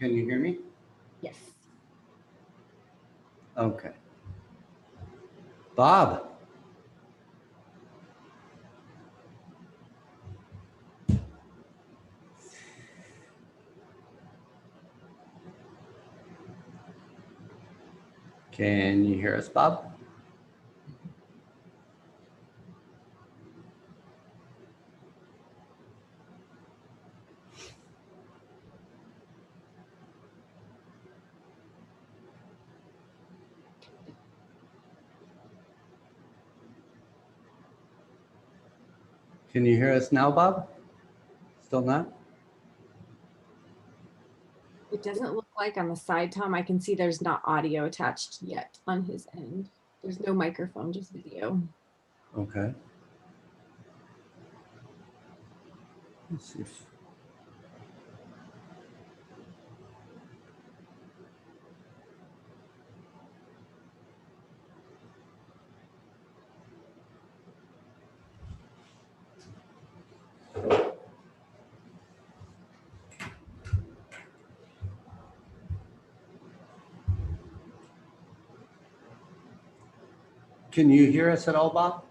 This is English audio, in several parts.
Can you hear me? Yes. Okay. Bob. Can you hear us, Bob? Can you hear us now, Bob? Still not? It doesn't look like on the side, Tom. I can see there's not audio attached yet on his end. There's no microphone, just video. Okay. Let's see if... Can you hear us at all, Bob?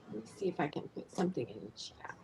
Let me see if I can put something in the chat.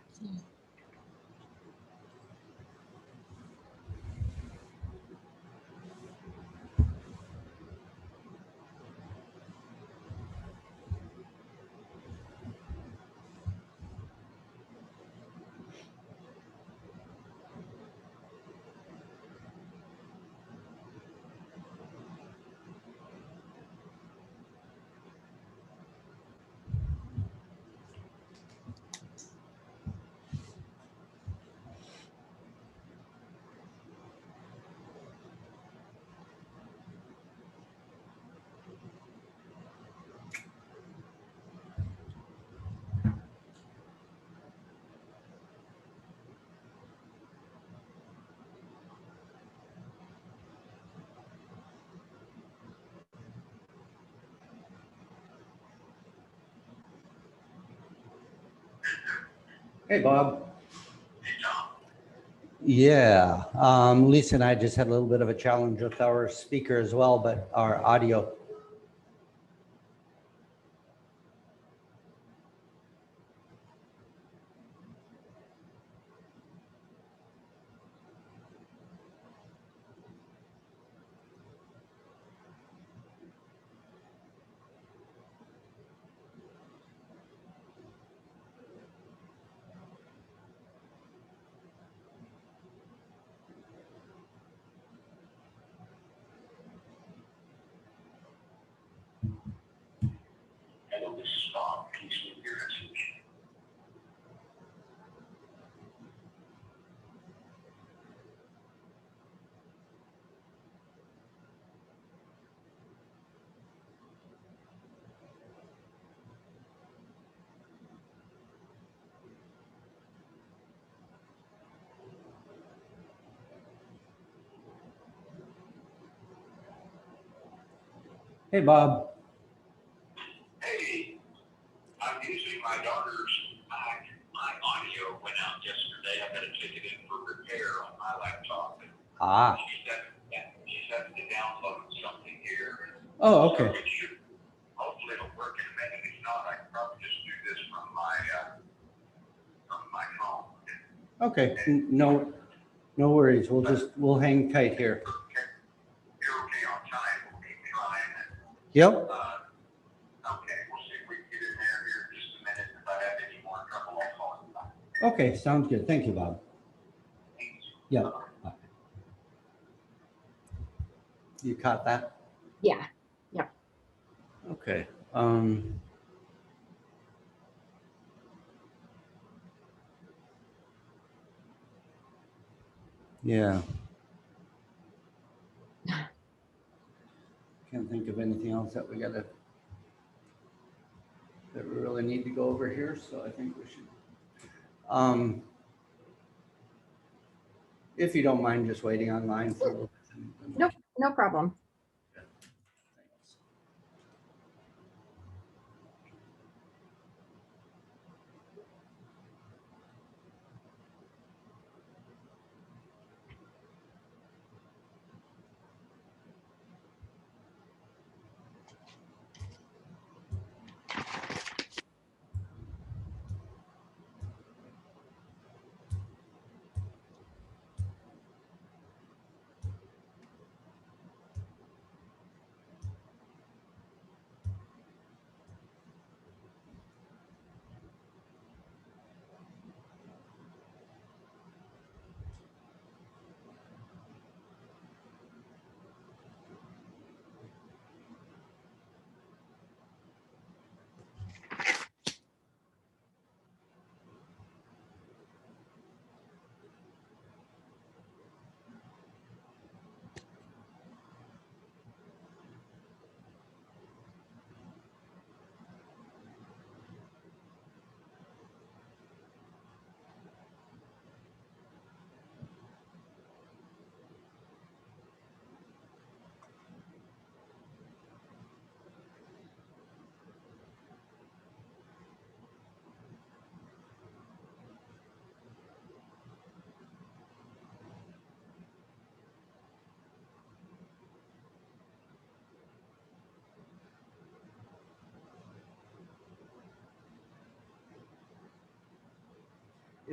Hey, Bob. Yeah, Lisa and I just had a little bit of a challenge with our speaker as well, but our audio. Hello, this is Bob. Please leave your message. Hey, Bob. Hey, I'm using my daughter's Mac. My audio went out yesterday. I got to take it in for repair on my laptop. Ah. She said to download something here. Oh, okay. Hopefully it'll work in a minute. If not, I can probably just do this from my phone. Okay. No worries. We'll hang tight here. You're okay on time. We'll keep trying. Yep. Okay, we'll see if we can get in there here in just a minute. If I have any more trouble, I'll call you back. Okay, sounds good. Thank you, Bob. Yep. You caught that? Yeah. Yep. Okay. Yeah. Can't think of anything else that we really need to go over here, so I think we should. If you don't mind just waiting online for a little bit. Nope, no problem.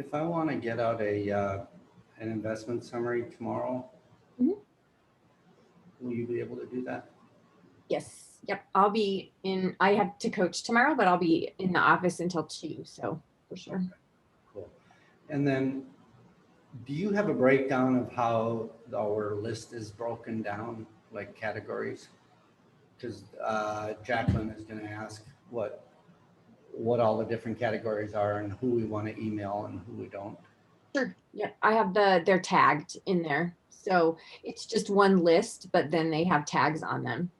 if I want to get out an investment summary tomorrow, Mhm. will you be able to do that? Yes. Yep. I'll be in. I have to coach tomorrow, but I'll be in the office until 2. So for sure. Okay, cool. And then, do you have a breakdown of how our list is broken down, like categories? Because Jacqueline is going to ask what all the different categories are and who we want to email and who we don't. Sure. Yeah. I have they're tagged in there. So it's just one list, but then they have tags on them.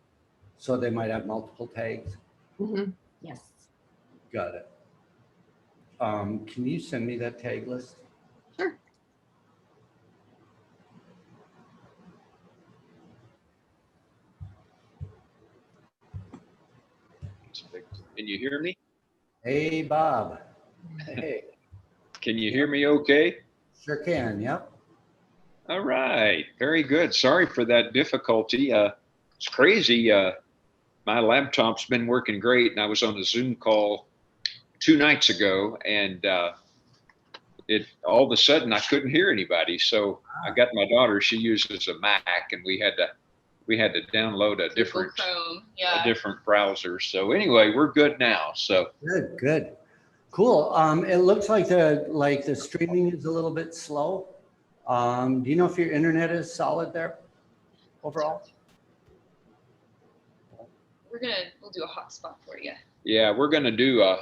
So they might have multiple tags. Yes. Got it. Can you send me that tag list? Sure. Can you hear me? Hey, Bob. Hey, Can you hear me okay? sure can. Yep. All right, very good. Sorry for that difficulty. It's crazy. My laptop's been working great, and I was on a Zoom call 2 nights ago, and it all of a sudden I couldn't hear anybody. So I got my daughter. She uses a Mac, and we had to download a different Chrome. a different browser. So anyway, we're good now. So Good, good. Cool. It looks like the streaming is a little bit slow. Do you know if your internet is solid there overall? We'll do a hotspot for you. yeah, we're going to do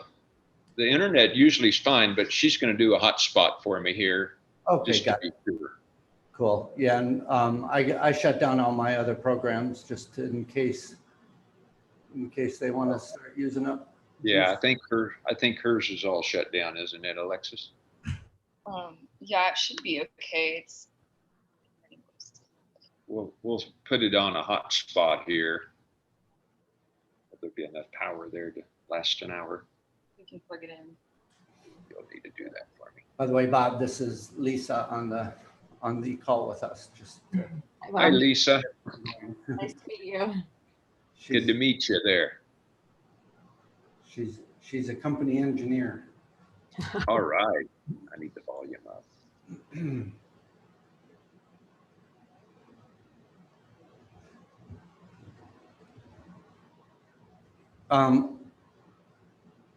the internet usually is fine, but she's going to do a hotspot for me here. Okay, Just to got it. be sure. Cool. Yeah, and I shut down all my other programs just in case they want to start using it. Yeah, I think hers is all shut down, isn't it, Alexis? Yeah, it should be okay. It's We'll put it on a hot spot here. There'll be enough power there to last an hour. we can plug it in. You'll need to do that for me. By the way, Bob, this is Lisa on the call with us. Just Hi, Lisa. Nice to meet you. Good to meet you there. She's a company engineer. All right. I need the volume up.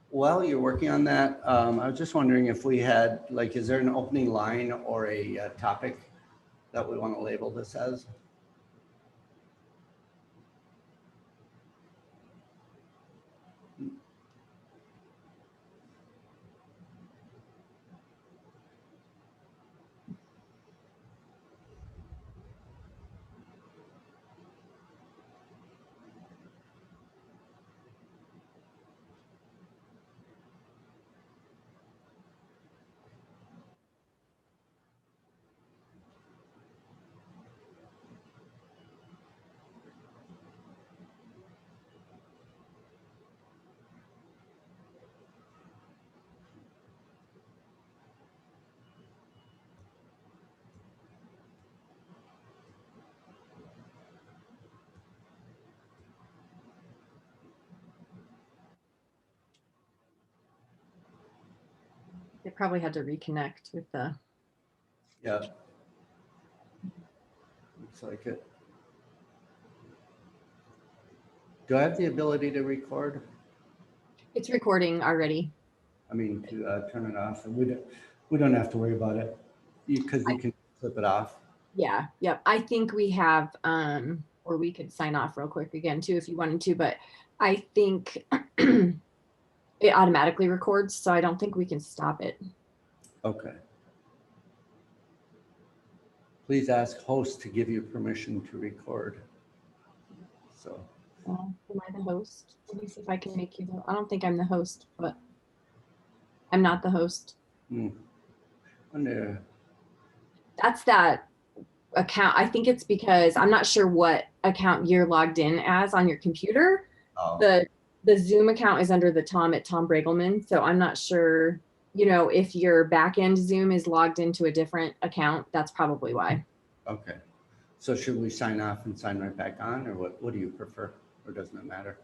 While you're working on that, I was just wondering if we had, like, is there an opening line or a topic that we want to label this as? They probably had to reconnect with the. Yeah. Looks like it. Do I have the ability to record? It's recording already. I mean, to turn it off, and we don't have to worry about it because you can flip it off. Yeah. Yep. I think we have, or we could sign off real quick again too if you wanted to, but I think it automatically records, so I don't think we can stop it. Okay. Please ask host to give you permission to record. So. Am I the host? Let me see if I can make you. I don't think I'm the host, but I'm not the host. Wonder. That's that account. I think it's because I'm not sure what account you're logged in as on your computer. Oh. The Zoom account is under the Tom at Tom Braegelmann. So I'm not sure, if your backend Zoom is logged into a different account, that's probably why. Okay. So should we sign off and sign right back on, or what do you prefer? Or doesn't it matter?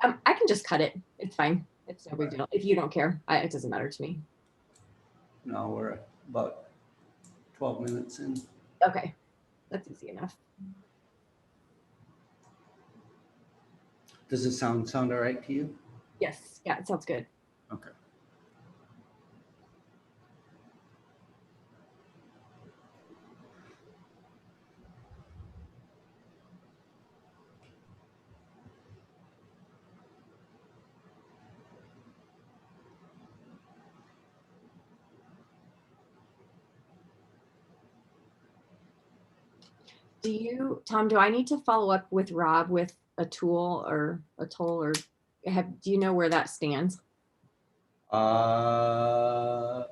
I can just cut it. It's fine. It's no big deal. If you don't care, it doesn't matter to me. No, we're about 12 minutes in. Okay, that's easy enough. Does it sound all right to you? Yes, yeah, it sounds good. Okay. Tom, do I need to follow up with Rob with a tool or do you know where that stands? Or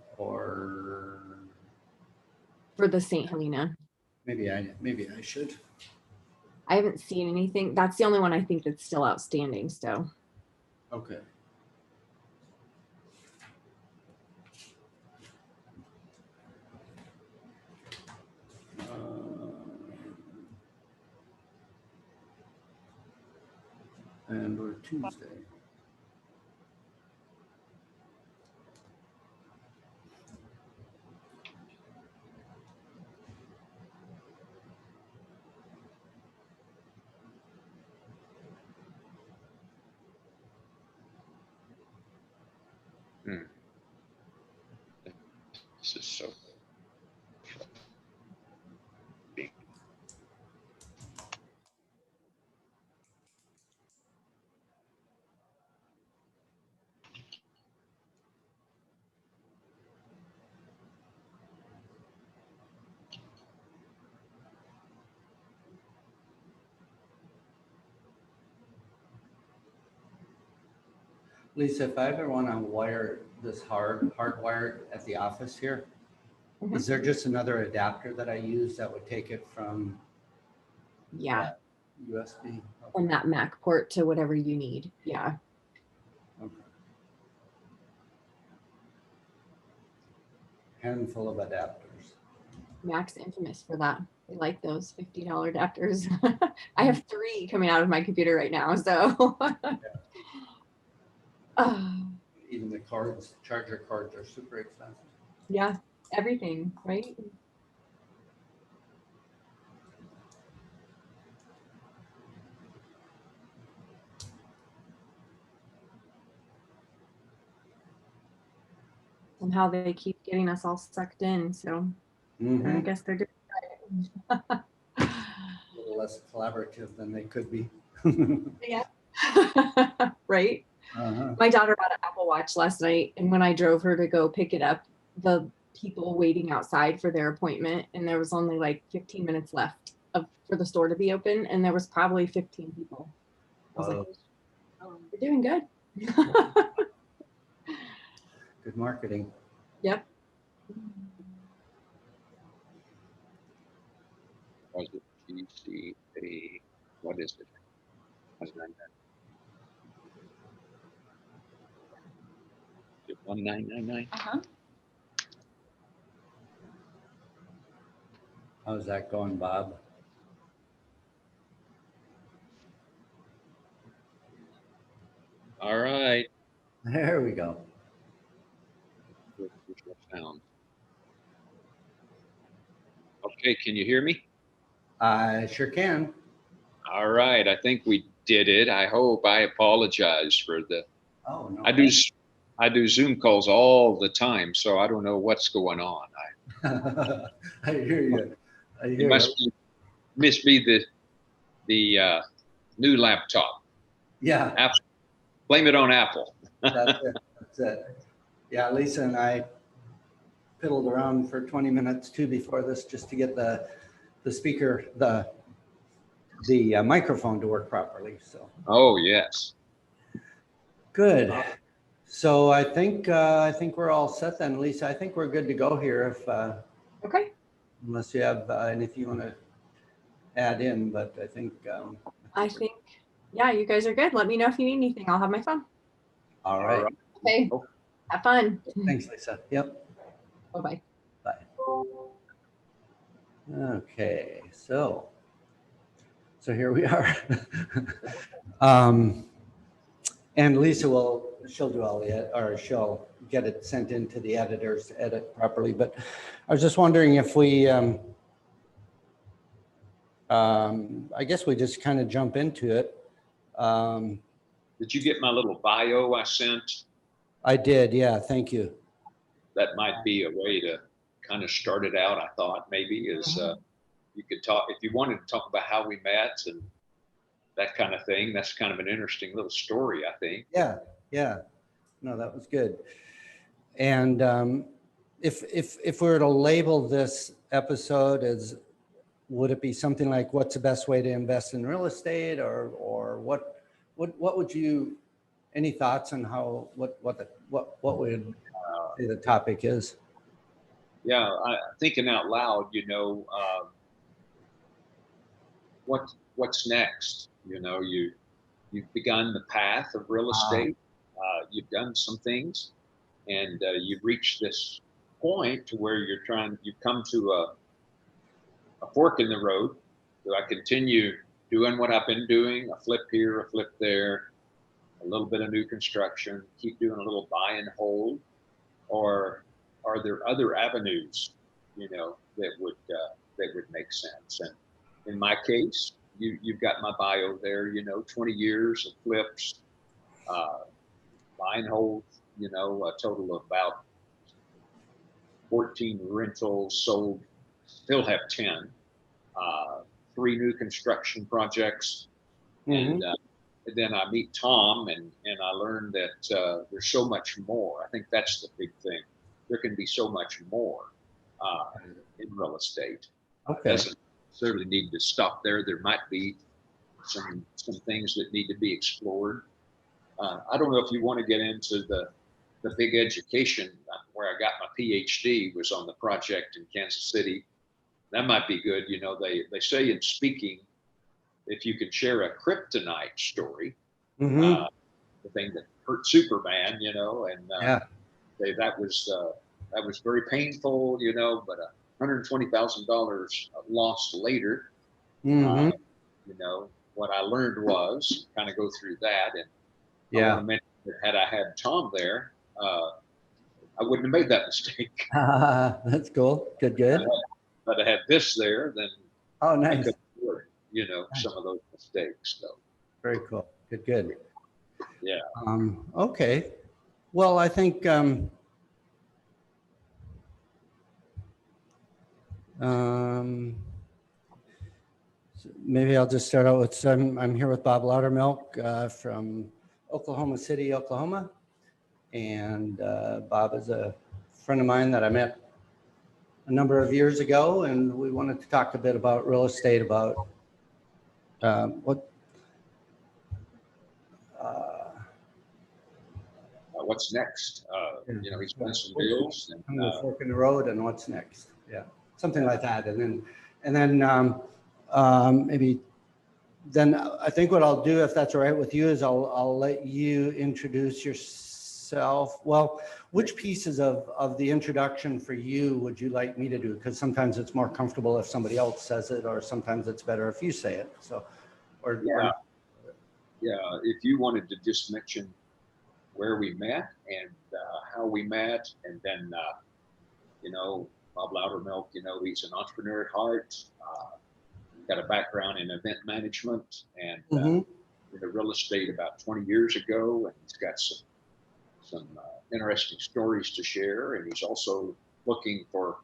For the St. Helena? maybe I should. I haven't seen anything. That's the only one I think that's still outstanding, so. Okay. And we're Tuesday. This is so. Lisa, if I ever want to wire this hardwired at the office here, Mhm. is there just another adapter that I use that would take it from Yeah, USB? from that Mac port to whatever you need. Yeah. Okay. Handful of adapters. Mac's infamous for that. They like those $50 adapters. I have 3 coming out of my computer right now, so. Even the cards, charger cards are super expensive. Yeah, everything, right? Somehow they keep getting us all sucked in, so I Mhm. guess they're doing A little less collaborative than they could be. yeah. Right? Uh-huh. My daughter bought an Apple Watch last night, and when I drove her to go pick it up, the people waiting outside for their appointment, and there was only like 15 minutes left for the store to be open, and there was probably 15 people. I was like, "You're doing good." Good marketing. Yep. Was it GCA? What is it? Was it 1999? Uh-huh. How's that going, Bob? All right. There we go. Sound. Okay, can you hear me? I sure can. All right, I think we did it. I hope. I apologize for the. Oh, no. I do Zoom calls all the time, so I don't know what's going on. I hear you. I It hear must be the new laptop. Yeah, Apple. Blame it on Apple. that's it. That's it. Yeah, Lisa and I piddled around for 20 minutes too before this just to get the speaker, the microphone to work properly. So Oh yes. good. So I think we're all set then, Lisa. I think we're good to go here. If Okay. unless you have anything you want to add in, but I think. I think, yeah, you guys are good. Let me know if you need anything. I'll have my phone. All right. Okay. Have fun. Thanks, Lisa. Yep. Bye-bye. Bye. Okay, so here we are. And Lisa she'll do all the, or she'll get it sent into the editors to edit properly. But I was just wondering if we, I guess we just kind of jump into it. Did you get my little bio I sent? I did, yeah, thank you. That might be a way to kind of start it out. I thought maybe is you could talk, if you wanted to talk about how we met and that kind of thing. That's kind of an interesting little story, I think. Yeah, yeah. No, that was good. And if we were to label this episode as, would it be something like, what's the best way to invest in real estate, or what would you, any thoughts on how, what would say the topic is? Yeah, thinking out loud, what's next? You've begun the path of real estate. You've done some things, and you've reached this point to where you've come to a fork in the road. Do I continue doing what I've been doing, a flip here, a flip there, a little bit of new construction, keep doing a little buy and hold, or are there other avenues, that would make sense? And in my case, you've got my bio there, 20 years of flips, buy and hold, a total of about 14 rentals sold, still have 10, 3 new construction projects. And then I meet Tom, and I learned that there's so much more. I think that's the big thing. There can be so much more in real estate. Okay. It doesn't necessarily need to stop there. There might be some things that need to be explored. I don't know if you want to get into the big education. Where I got my PhD was on the project in Kansas City. That might be good. They say in speaking, if you can share a kryptonite story, the thing that hurt Superman, and that was very painful, but $120,000 lost later. What I learned was kind of go through that, and I want to mention that had I had Tom there, I wouldn't have made that mistake. That's cool. Good. But I had this there, then nice. I could afford, some of those mistakes. So very cool. Good. Yeah. Okay. Well, I think maybe I'll just start out with I'm here with Bob Loudermilk from Oklahoma City, Oklahoma, and Bob is a friend of mine that I met a number of years ago, and we wanted to talk a bit about real estate, about what's next. He's done some deals. And the fork in the road, and what's next. Yeah, something like that. And then maybe then I think what I'll do, if that's all right with you, is I'll let you introduce yourself. Well, which pieces of the introduction for you would you like me to do? Because sometimes it's more comfortable if somebody else says it, or sometimes it's better if you say it. So, if you wanted to just mention where we met and how we met, and then Bob Loudermilk, he's an entrepreneur at heart. Got a background in event management and into real estate about 20 years ago, and he's got some interesting stories to share, and he's also looking for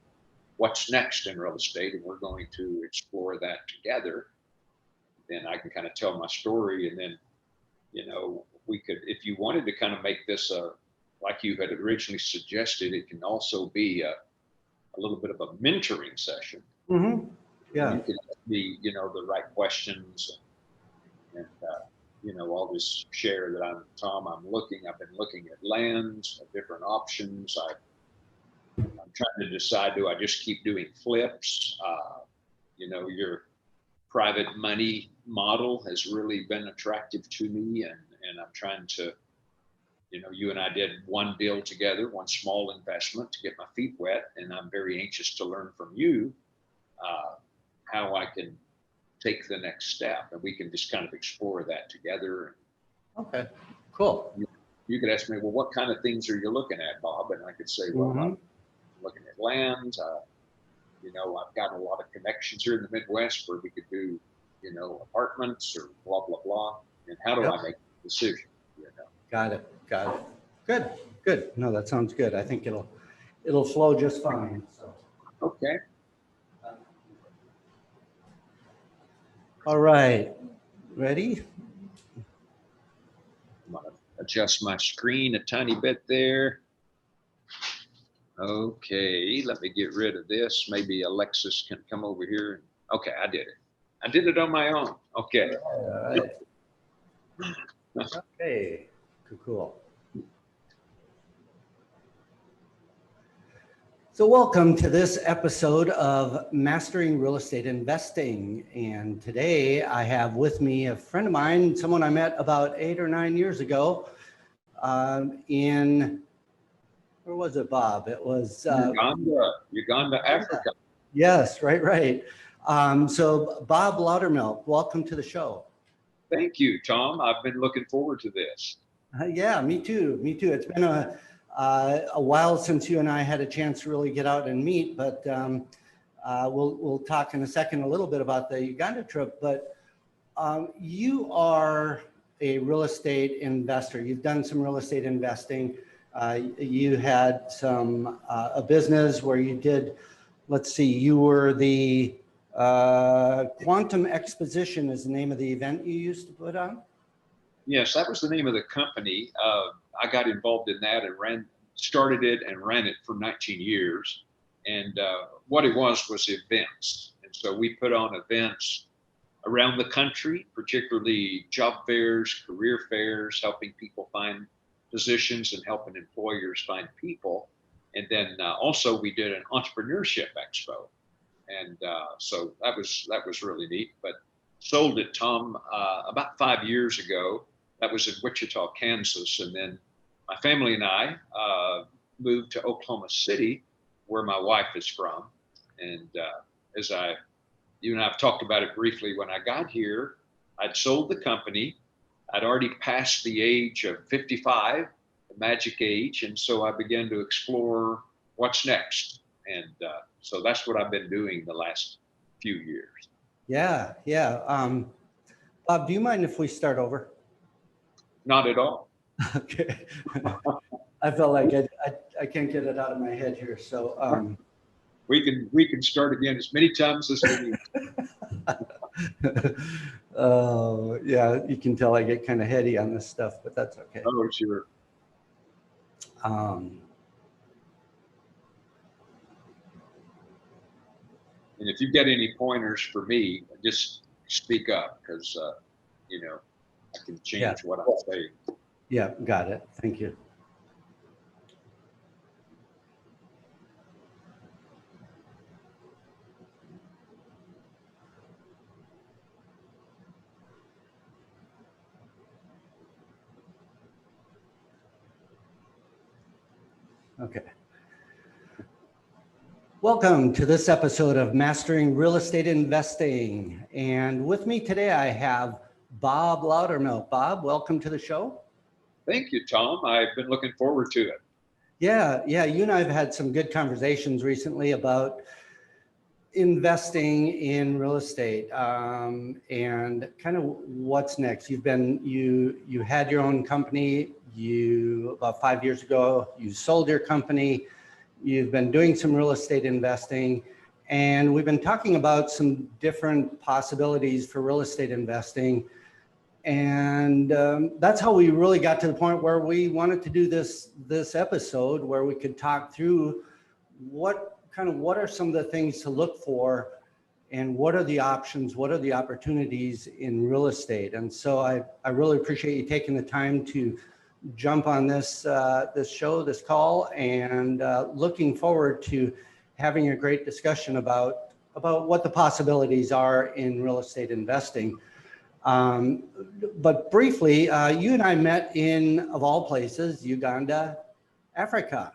what's next in real estate, and we're going to explore that together. Then I can kind of tell my story, and then we could, if you wanted to kind of make this like you had originally suggested, it can also be a little bit of a mentoring session. Yeah. You can be, the right questions, and I'll just share that I've been looking at lands, at different options. I'm trying to decide, do I just keep doing flips? Your private money model has really been attractive to me, and I'm trying to, you and I did one deal together, one small investment to get my feet wet, and I'm very anxious to learn from you how I can take the next step, and we can just kind of explore that together. Okay. Cool. You could ask me, well, what kind of things are you looking at, Bob? And I could say, well, I'm looking at land. I've got a lot of connections here in the Midwest where we could do, apartments or blah, blah, blah. And how do I make a decision? Got it. Good. No, that sounds good. I think it'll flow just fine. So. Okay. All right. Ready? I'm going to adjust my screen a tiny bit there. Okay, let me get rid of this. Maybe Alexis can come over here. Okay, I did it. I did it on my own. Okay. All right. Okay. Cool. So welcome to this episode of Mastering Real Estate Investing. And today I have with me a friend of mine, someone I met about 8 or 9 years ago in, where was it, Bob? It was Uganda, Africa. Yes, right. So Bob Loudermilk, welcome to the show. Thank you, Tom. I've been looking forward to this. Yeah, me too. It's been a while since you and I had a chance to really get out and meet, but we'll talk in a second a little bit about the Uganda trip. But you are a real estate investor. You've done some real estate investing. You had a business where you did. Let's see. You were the Quantum Exposition is the name of the event you used to put on. Yes, that was the name of the company. I got involved in that and started it and ran it for 19 years. And what it was events. And so we put on events around the country, particularly job fairs, career fairs, helping people find positions and helping employers find people. And then also we did an entrepreneurship expo. And so that was really neat, but sold it, Tom, about 5 years ago. That was in Wichita, Kansas. And then my family and I moved to Oklahoma City, where my wife is from. And you and I have talked about it briefly, when I got here, I'd sold the company. I'd already passed the age of 55, the magic age. And so I began to explore what's next. And so that's what I've been doing the last few years. Yeah. Bob, do you mind if we start over? Not at all. Okay. I felt like I can't get it out of my head here. So we can start again as many times as we need. Oh, yeah, you can tell I get kind of heady on this stuff, but that's okay. Oh, sure. And if you get any pointers for me, just speak up, because I can change what I'm saying. Yeah, got it. Thank you. Okay. Welcome to this episode of Mastering Real Estate Investing. And with me today, I have Bob Loudermilk. Bob, welcome to the show. Thank you, Tom. I've been looking forward to it. Yeah. You and I have had some good conversations recently about investing in real estate and kind of what's next. You had your own company. About 5 years ago, you sold your company. You've been doing some real estate investing, and we've been talking about some different possibilities for real estate investing. And that's how we really got to the point where we wanted to do this episode, where we could talk through what are some of the things to look for, and what are the options, what are the opportunities in real estate. And so I really appreciate you taking the time to jump on this call, and looking forward to having a great discussion about what the possibilities are in real estate investing. But briefly, you and I met in, of all places, Uganda, Africa.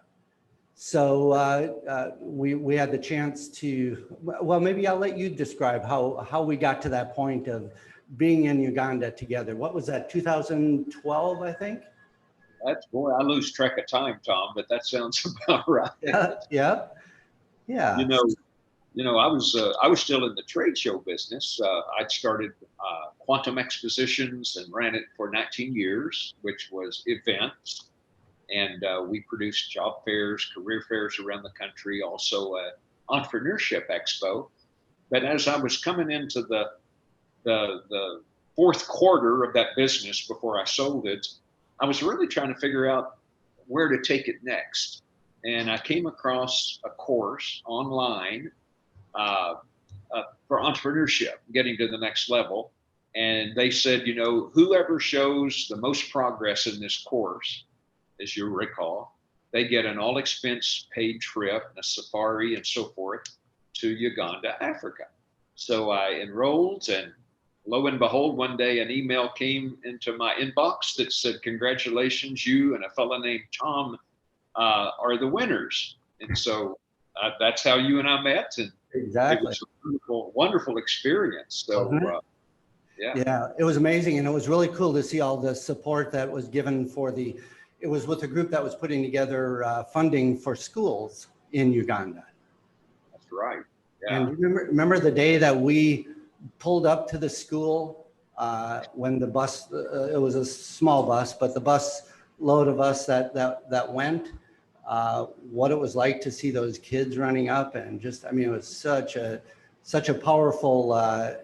So we had the chance to, well, maybe I'll let you describe how we got to that point of being in Uganda together. What was that, 2012, I think? That's, boy, I lose track of time, Tom, but that sounds about right. Yeah. I was still in the trade show business. I'd started Quantum Expositions and ran it for 19 years, which was events. And we produced job fairs, career fairs around the country, also an entrepreneurship expo. But as I was coming into the fourth quarter of that business before I sold it, I was really trying to figure out where to take it next. And I came across a course online for entrepreneurship, getting to the next level. And they said, whoever shows the most progress in this course, as you recall, they get an all expense paid trip, a safari and so forth to Uganda, Africa. So I enrolled, and lo and behold, one day an email came into my inbox that said, congratulations, you and a fellow named Tom are the winners. And so that's how you and I met. And exactly. It was a wonderful, wonderful experience. So yeah, it was amazing. And it was really cool to see all the support that was given it was with a group that was putting together funding for schools in Uganda. That's right. Yeah. And remember the day that we pulled up to the school when the bus, it was a small bus, but the bus load of us that went, what it was like to see those kids running up, and just, I mean, it was such a powerful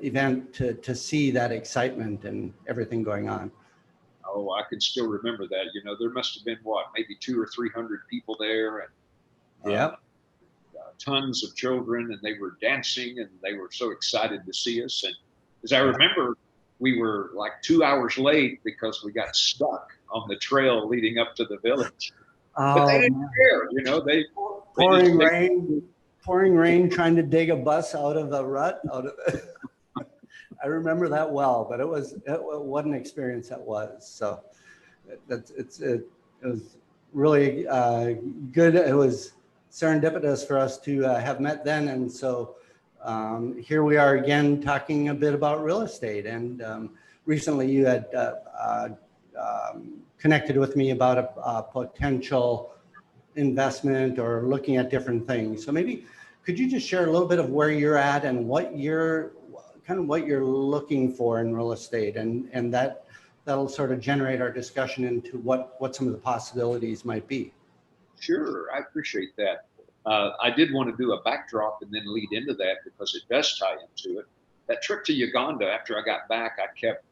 event to see that excitement and everything going on. Oh, I can still remember that. There must have been maybe 200 or 300 people there, and tons of children, and they were dancing, and they were so excited to see us. And as I remember, we were like 2 hours late because we got stuck on the trail leading up to the village. But they didn't care, they pouring rain, trying to dig a bus out of a rut. I remember that well, but what an experience that was. So it was really good. It was serendipitous for us to have met then. And so here we are again talking a bit about real estate. And recently you had connected with me about a potential investment or looking at different things. So maybe could you just share a little bit of where you're at and what you're looking for in real estate, and that'll sort of generate our discussion into what some of the possibilities might be. Sure, I appreciate that. I did want to do a backdrop and then lead into that because it does tie into it. That trip to Uganda, after I got back, I kept,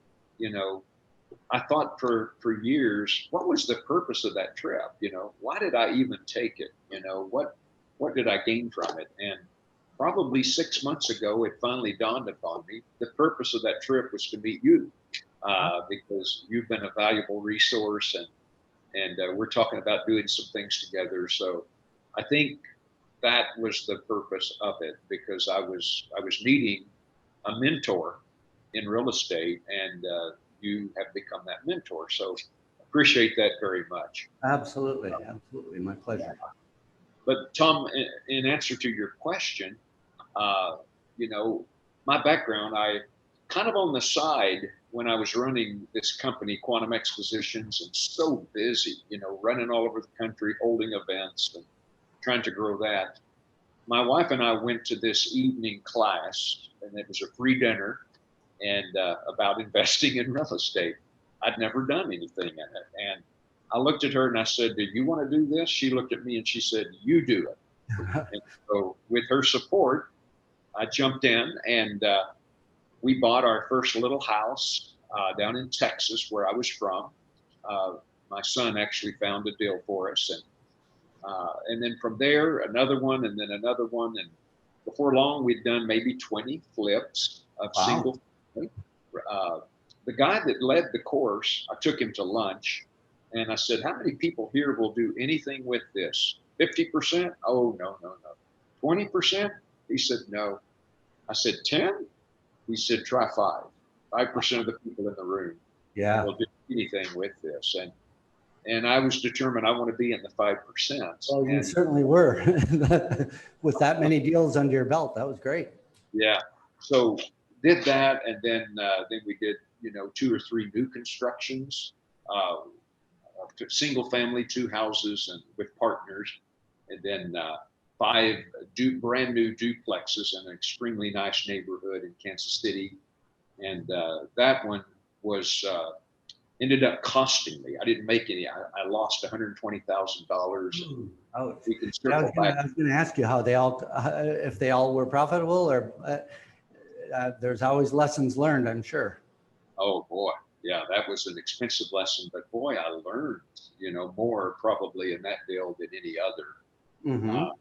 I thought for years, what was the purpose of that trip? Why did I even take it? What did I gain from it? And probably 6 months ago, it finally dawned upon me. The purpose of that trip was to meet you because you've been a valuable resource, and we're talking about doing some things together. So I think that was the purpose of it, because I was needing a mentor in real estate, and you have become that mentor. So appreciate that very much. Absolutely, my pleasure. But Tom, in answer to your question, my background, I kind of on the side when I was running this company, Quantum Expositions, and so busy, running all over the country, holding events and trying to grow that. My wife and I went to this evening class, and it was a free dinner, and about investing in real estate. I'd never done anything in it. And I looked at her and I said, do you want to do this? She looked at me and she said, you do it. And so with her support, I jumped in, and we bought our first little house down in Texas, where I was from. My son actually found a deal for us. And then from there, another one, and then another one. And before long, we'd done maybe 20 flips of single. The guy that led the course, I took him to lunch, and I said, how many people here will do anything with this? 50%? Oh, no. 20%? He said, no. I said, 10? He said, try 5. 5% of the people in the room will do anything with this. And I was determined I want to be in the 5%. Well, you certainly were. With that many deals under your belt, that was great. Yeah. So did that, and then we did, you know, 2 or 3 new constructions, single family, 2 houses and with partners, and then 5 brand new duplexes in an extremely nice neighborhood in Kansas City. And that one was ended up costing me. I didn't make any. I lost $120,000. Oh, We can I circle was back. going to ask you how they all, if they all were profitable, or there's always lessons learned, I'm sure. Oh boy, yeah, that was an expensive lesson, but boy, I learned, you know, more probably in that deal than any other. And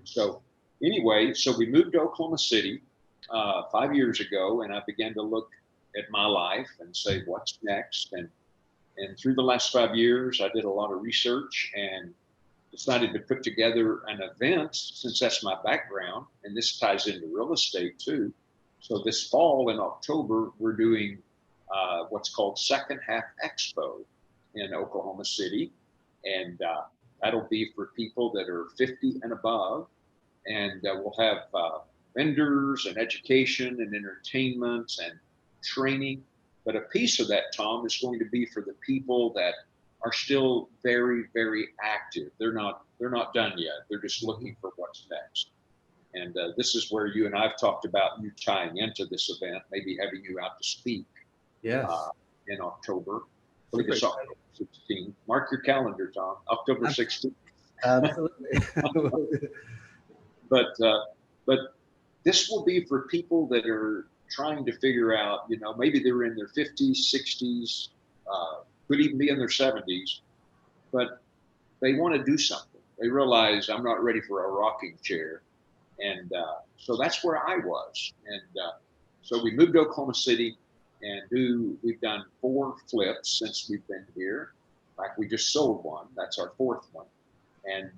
so anyway, so we moved to Oklahoma City 5 years ago, and I began to look at my life and say, what's next? And through the last 5 years, I did a lot of research and decided to put together an event, since that's my background, and this ties into real estate too. So this fall in October, we're doing what's called Second Half Expo in Oklahoma City. And that'll be for people that are 50 and above. And we'll have vendors and education and entertainment and training. But a piece of that, Tom, is going to be for the people that are still very, very active. They're not done yet. They're just looking for what's next. And this is where you and I've talked about you tying into this event, maybe having you out to speak. Yes. In October. I believe it's October 16th. Mark your calendar, Tom. October 16th. Absolutely. But this will be for people that are trying to figure out, you know, maybe they're in their 50s, 60s, could even be in their 70s, but they want to do something. They realize I'm not ready for a rocking chair. And so that's where I was. And so we moved to Oklahoma City, and we've done 4 flips since we've been here. In fact, we just sold one. That's our 4th one. And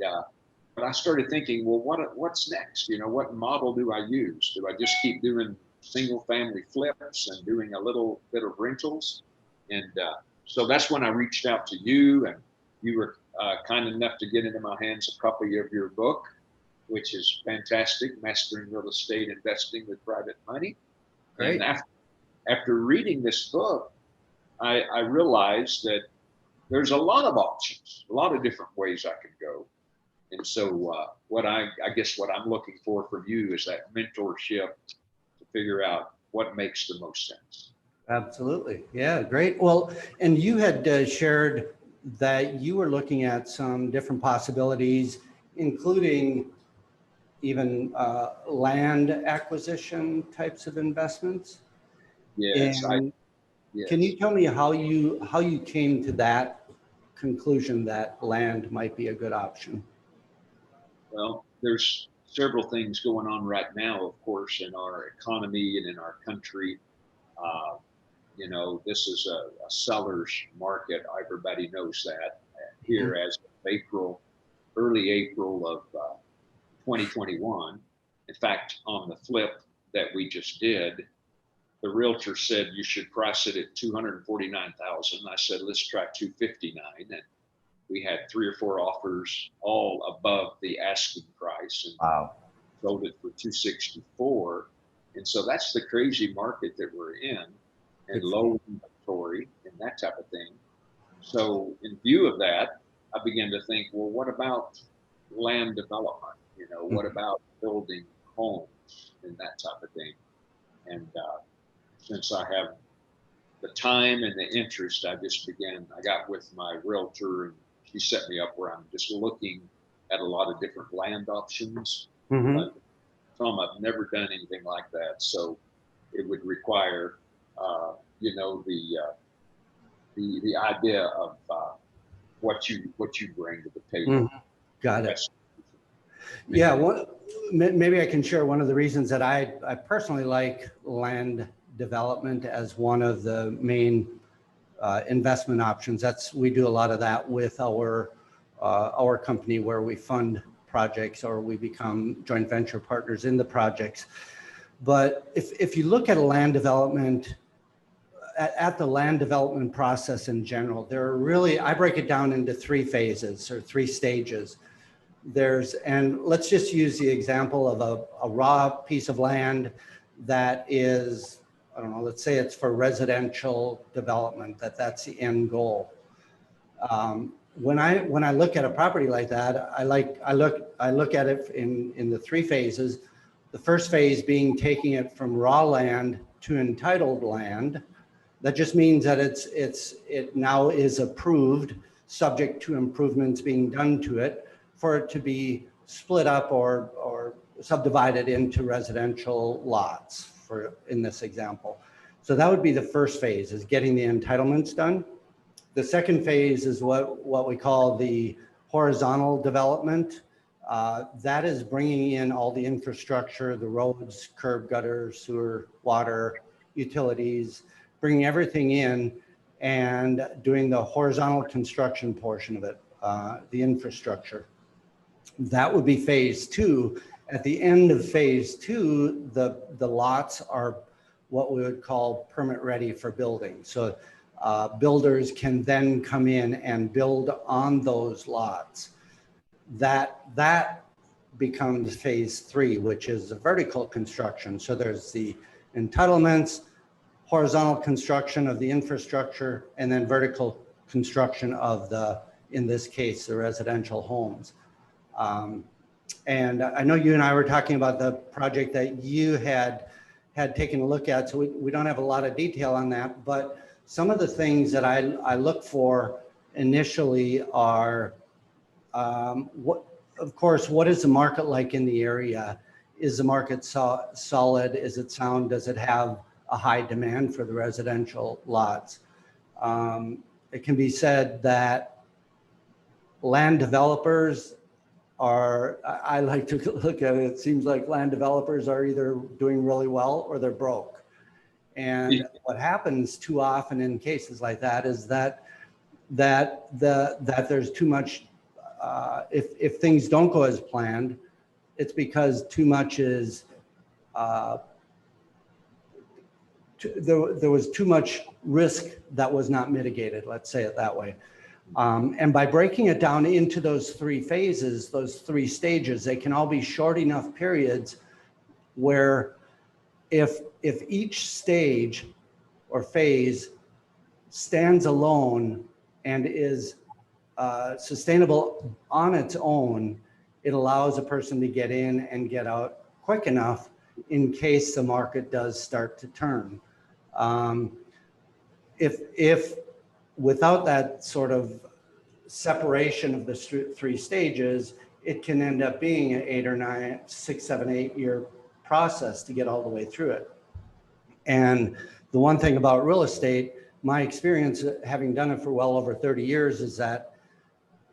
but I started thinking, well, what's next? You know, what model do I use? Do I just keep doing single family flips and doing a little bit of rentals? And so that's when I reached out to you, and you were kind enough to get into my hands a copy of your book, which is fantastic, Mastering Real Estate Investing with Private Money. Great. And after reading this book, I realized that there's a lot of options, a lot of different ways I could go. And so I guess what I'm looking for from you is that mentorship to figure out what makes the most sense. Absolutely. Yeah, great. Well, and you had shared that you were looking at some different possibilities, including even land acquisition types of investments. Yes. And yes. Can you tell me how you came to that conclusion that land might be a good option? Well, there's several things going on right now, of course, in our economy and in our country. You know, this is a seller's market. Everybody knows that. Here, as of early April of 2021. In fact, on the flip that we just did, the realtor said you should price it at $249,000. I said, let's try $259,000. And we had 3 or 4 offers, all above the asking price, and Wow. sold it for $264,000. And so that's the crazy market that we're in, and low inventory and that type of thing. So in view of that, I began to think, well, what about land development? You know, what about building homes and that type of thing? And since I have the time and the interest, I got with my realtor, and she set me up where I'm just looking at a lot of different land options. But Tom, I've never done anything like that. So it would require, you know, the idea of what you bring to the table. Got it. Yeah, maybe I can share one of the reasons that I personally like land development as one of the main investment options. We do a lot of that with our company, where we fund projects or we become joint venture partners in the projects. But if you look at a land development, at the land development process in general, I break it down into 3 phases or 3 stages. And let's just use the example of a raw piece of land that is I don't know, let's say it's for residential development, that's the end goal. When I look at a property like that, I look at it in the three phases. The first phase being taking it from raw land to entitled land. That just means that it now is approved, subject to improvements being done to it, for it to be split up or subdivided into residential lots, for in this example. So that would be the first phase, is getting the entitlements done. The second phase is what we call the horizontal development. That is bringing in all the infrastructure, the roads, curb, gutter, sewer, water, utilities, bringing everything in and doing the horizontal construction portion of it, the infrastructure. That would be phase two. At the end of phase two, the lots are what we would call permit ready for building. So builders can then come in and build on those lots. That becomes phase three, which is the vertical construction. So there's the entitlements, horizontal construction of the infrastructure, and then vertical construction of in this case, the residential homes. And I know you and I were talking about the project that you had taken a look at, so we don't have a lot of detail on that, but some of the things that I look for initially are, of course, what is the market like in the area? Is the market solid? Is it sound? Does it have a high demand for the residential lots? It can be said that land developers are, I like to look at it, it seems like land developers are either doing really well or they're broke. And what happens too often in cases like that is that there's too much, if things don't go as planned, it's because too much is, there was too much risk that was not mitigated, let's say it that way. And by breaking it down into those three phases, those three stages, they can all be short enough periods where if each stage or phase stands alone and is sustainable on its own, it allows a person to get in and get out quick enough in case the market does start to turn. If without that sort of separation of the three stages, it can end up being an 8 or 9, 6, 7, 8 year process to get all the way through it. And the one thing about real estate, my experience having done it for well over 30 years, is that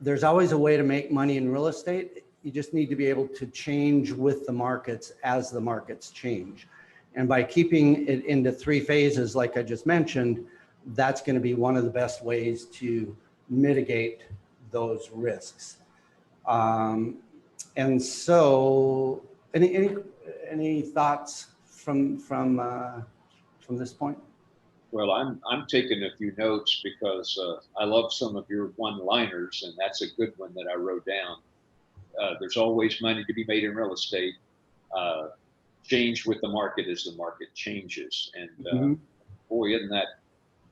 there's always a way to make money in real estate. You just need to be able to change with the markets as the markets change. And by keeping it into three phases, like I just mentioned, that's going to be one of the best ways to mitigate those risks. And so, any thoughts from this point? Well, I'm taking a few notes because I love some of your one-liners, and that's a good one that I wrote down. There's always money to be made in real estate. Change with the market as the market changes, and boy,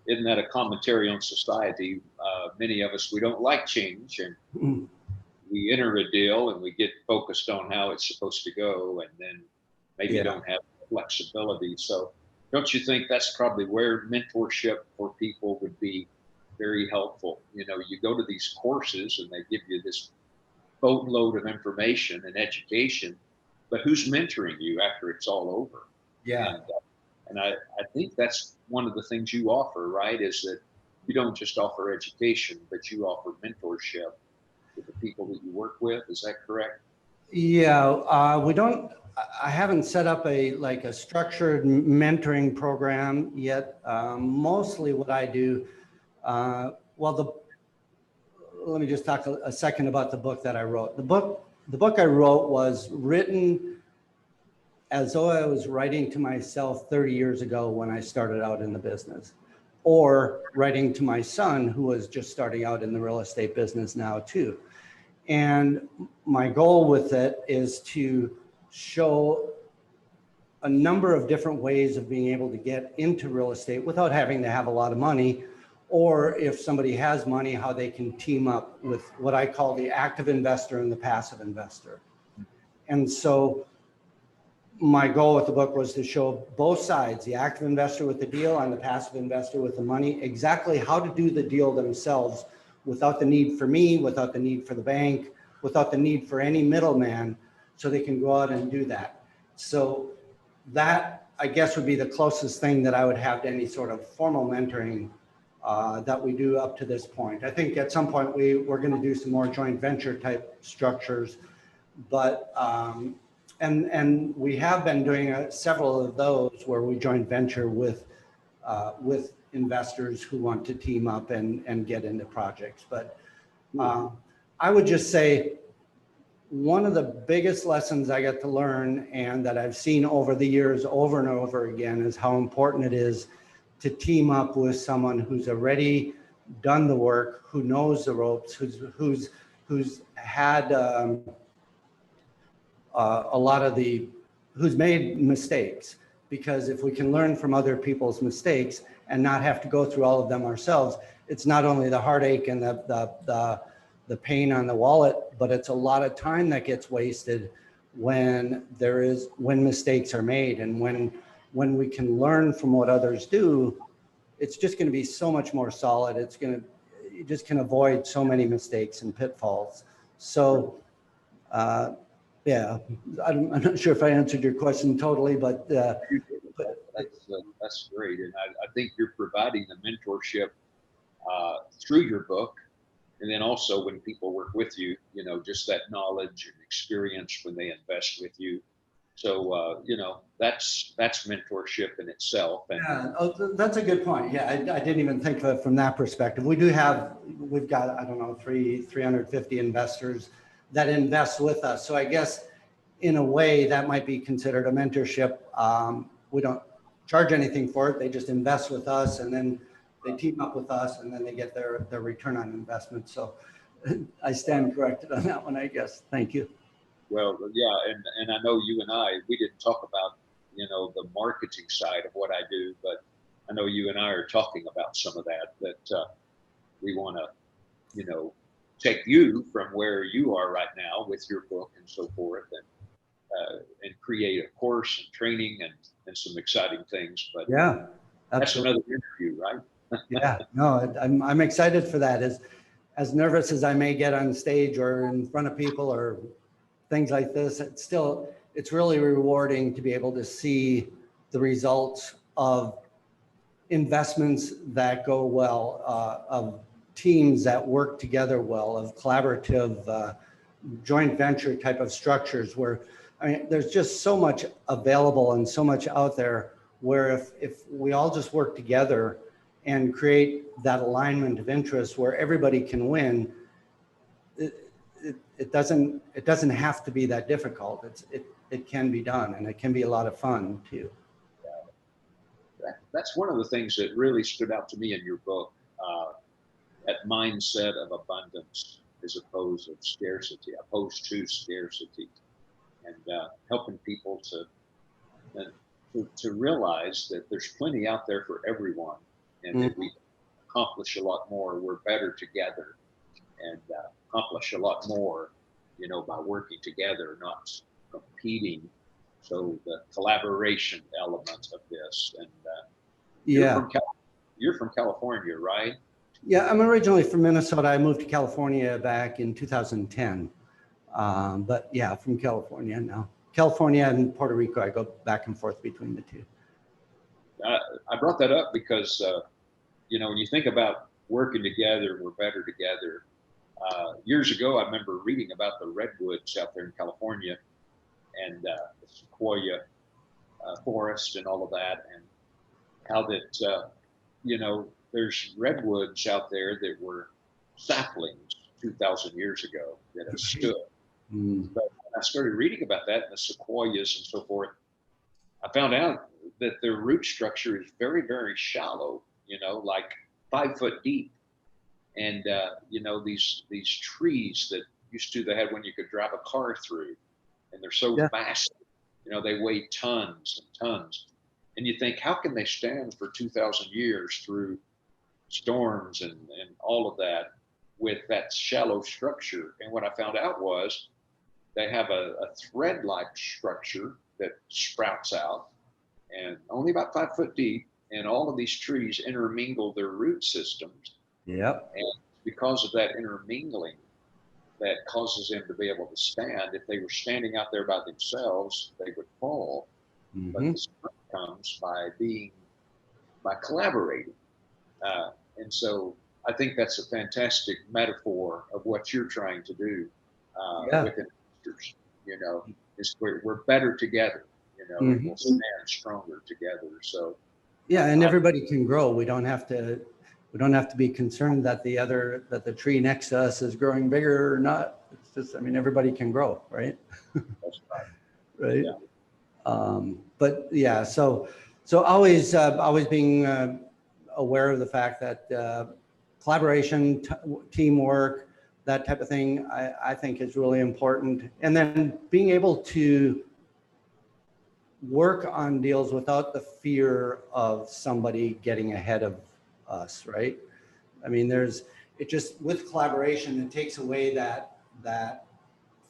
isn't that a commentary on society? Many of us, we don't like change, and we enter a deal and we get focused on how it's supposed to go, and then maybe don't have flexibility. So don't you think that's probably where mentorship for people would be very helpful? You know, you go to these courses and they give you this boatload of information and education, but who's mentoring you after it's all over? Yeah. And I think that's one of the things you offer, right? Is that you don't just offer education, but you offer mentorship with the people that you work with. Is that correct? Yeah, we don't, I haven't set up a structured mentoring program yet. Mostly what I do, let me just talk a second about the book that I wrote. The book I wrote was written as though I was writing to myself 30 years ago when I started out in the business, or writing to my son who was just starting out in the real estate business now too. And my goal with it is to show a number of different ways of being able to get into real estate without having to have a lot of money, or if somebody has money, how they can team up with what I call the active investor and the passive investor. And so my goal with the book was to show both sides, the active investor with the deal and the passive investor with the money, exactly how to do the deal themselves without the need for me, without the need for the bank, without the need for any middleman, so they can go out and do that. So that, I guess, would be the closest thing that I would have to any sort of formal mentoring that we do up to this point. I think at some point we're going to do some more joint venture type structures, but and we have been doing several of those where we joint venture with investors who want to team up and get into projects. But I would just say one of the biggest lessons I got to learn, and that I've seen over the years over and over again, is how important it is to team up with someone who's already done the work, who knows the ropes, who's had a lot of who's made mistakes. Because if we can learn from other people's mistakes and not have to go through all of them ourselves, it's not only the heartache and the pain on the wallet, but it's a lot of time that gets wasted when mistakes are made. And when we can learn from what others do, it's just going to be so much more solid. You just can avoid so many mistakes and pitfalls. So yeah, I'm not sure if I answered your question totally, but that's great. And I think you're providing the mentorship through your book. And then also when people work with you, just that knowledge and experience when they invest with you. So, that's mentorship in itself. And yeah, that's a good point. Yeah, I didn't even think of it from that perspective. We've got, I don't know, 350 investors that invest with us. So I guess in a way that might be considered a mentorship. We don't charge anything for it. They just invest with us, and then they team up with us, and then they get their return on investment. So I stand corrected on that one, I guess. Thank you. Well, yeah, and I know you and we didn't talk about, the marketing side of what I do, but I know you and I are talking about some of that we want to, take you from where you are right now with your book and so forth, and create a course and training and some exciting things. But yeah, that's another interview, right? Yeah, no, I'm excited for that. As nervous as I may get on stage or in front of people or things like this, it's really rewarding to be able to see the results of investments that go well, of teams that work together well, of collaborative joint venture type of structures where, there's just so much available and so much out there where if we all just work together and create that alignment of interest where everybody can win, it doesn't have to be that difficult. It can be done, and it can be a lot of fun too. That's one of the things that really stood out to me in your book, that mindset of abundance as opposed to scarcity, and helping people to realize that there's plenty out there for everyone, and that we accomplish a lot more. We're better together, and accomplish a lot more, by working together, not competing. So the collaboration element of this, and yeah, you're from California, right? Yeah, I'm originally from Minnesota. I moved to California back in 2010. But yeah, from California now. California and Puerto Rico, I go back and forth between the two. I brought that up because, when you think about working together, we're better together. Years ago, I remember reading about the redwoods out there in California and the sequoia forest and all of that, and how that, there's redwoods out there that were saplings 2,000 years ago that have stood. But when I started reading about that and the sequoias and so forth, I found out that their root structure is very, very shallow, like 5 foot deep. And, these trees that they had when you could drive a car through, and they're so massive You know, they weigh tons and tons. And you think, how can they stand for 2,000 years through storms and all of that with that shallow structure? And what I found out was they have a thread-like structure that sprouts out and only about 5 foot deep. And all of these trees intermingle their root systems. Yep. And because of that intermingling, that causes them to be able to stand. If they were standing out there by themselves, they would fall. But Mhm. the strength comes by collaborating. And so I think that's a fantastic metaphor of what you're trying to do Yeah. with investors. You know, is we're better together. You know, Mhm. we'll stand stronger together. So Yeah, and everybody can grow. We don't have to be concerned that the tree next to us is growing bigger or not. It's just, I mean, everybody can grow, right? that's right. Right. Yeah. But yeah, so always being aware of the fact that collaboration, teamwork, that type of thing, I think is really important. And then being able to work on deals without the fear of somebody getting ahead of us, right? I mean, it just, with collaboration, it takes away that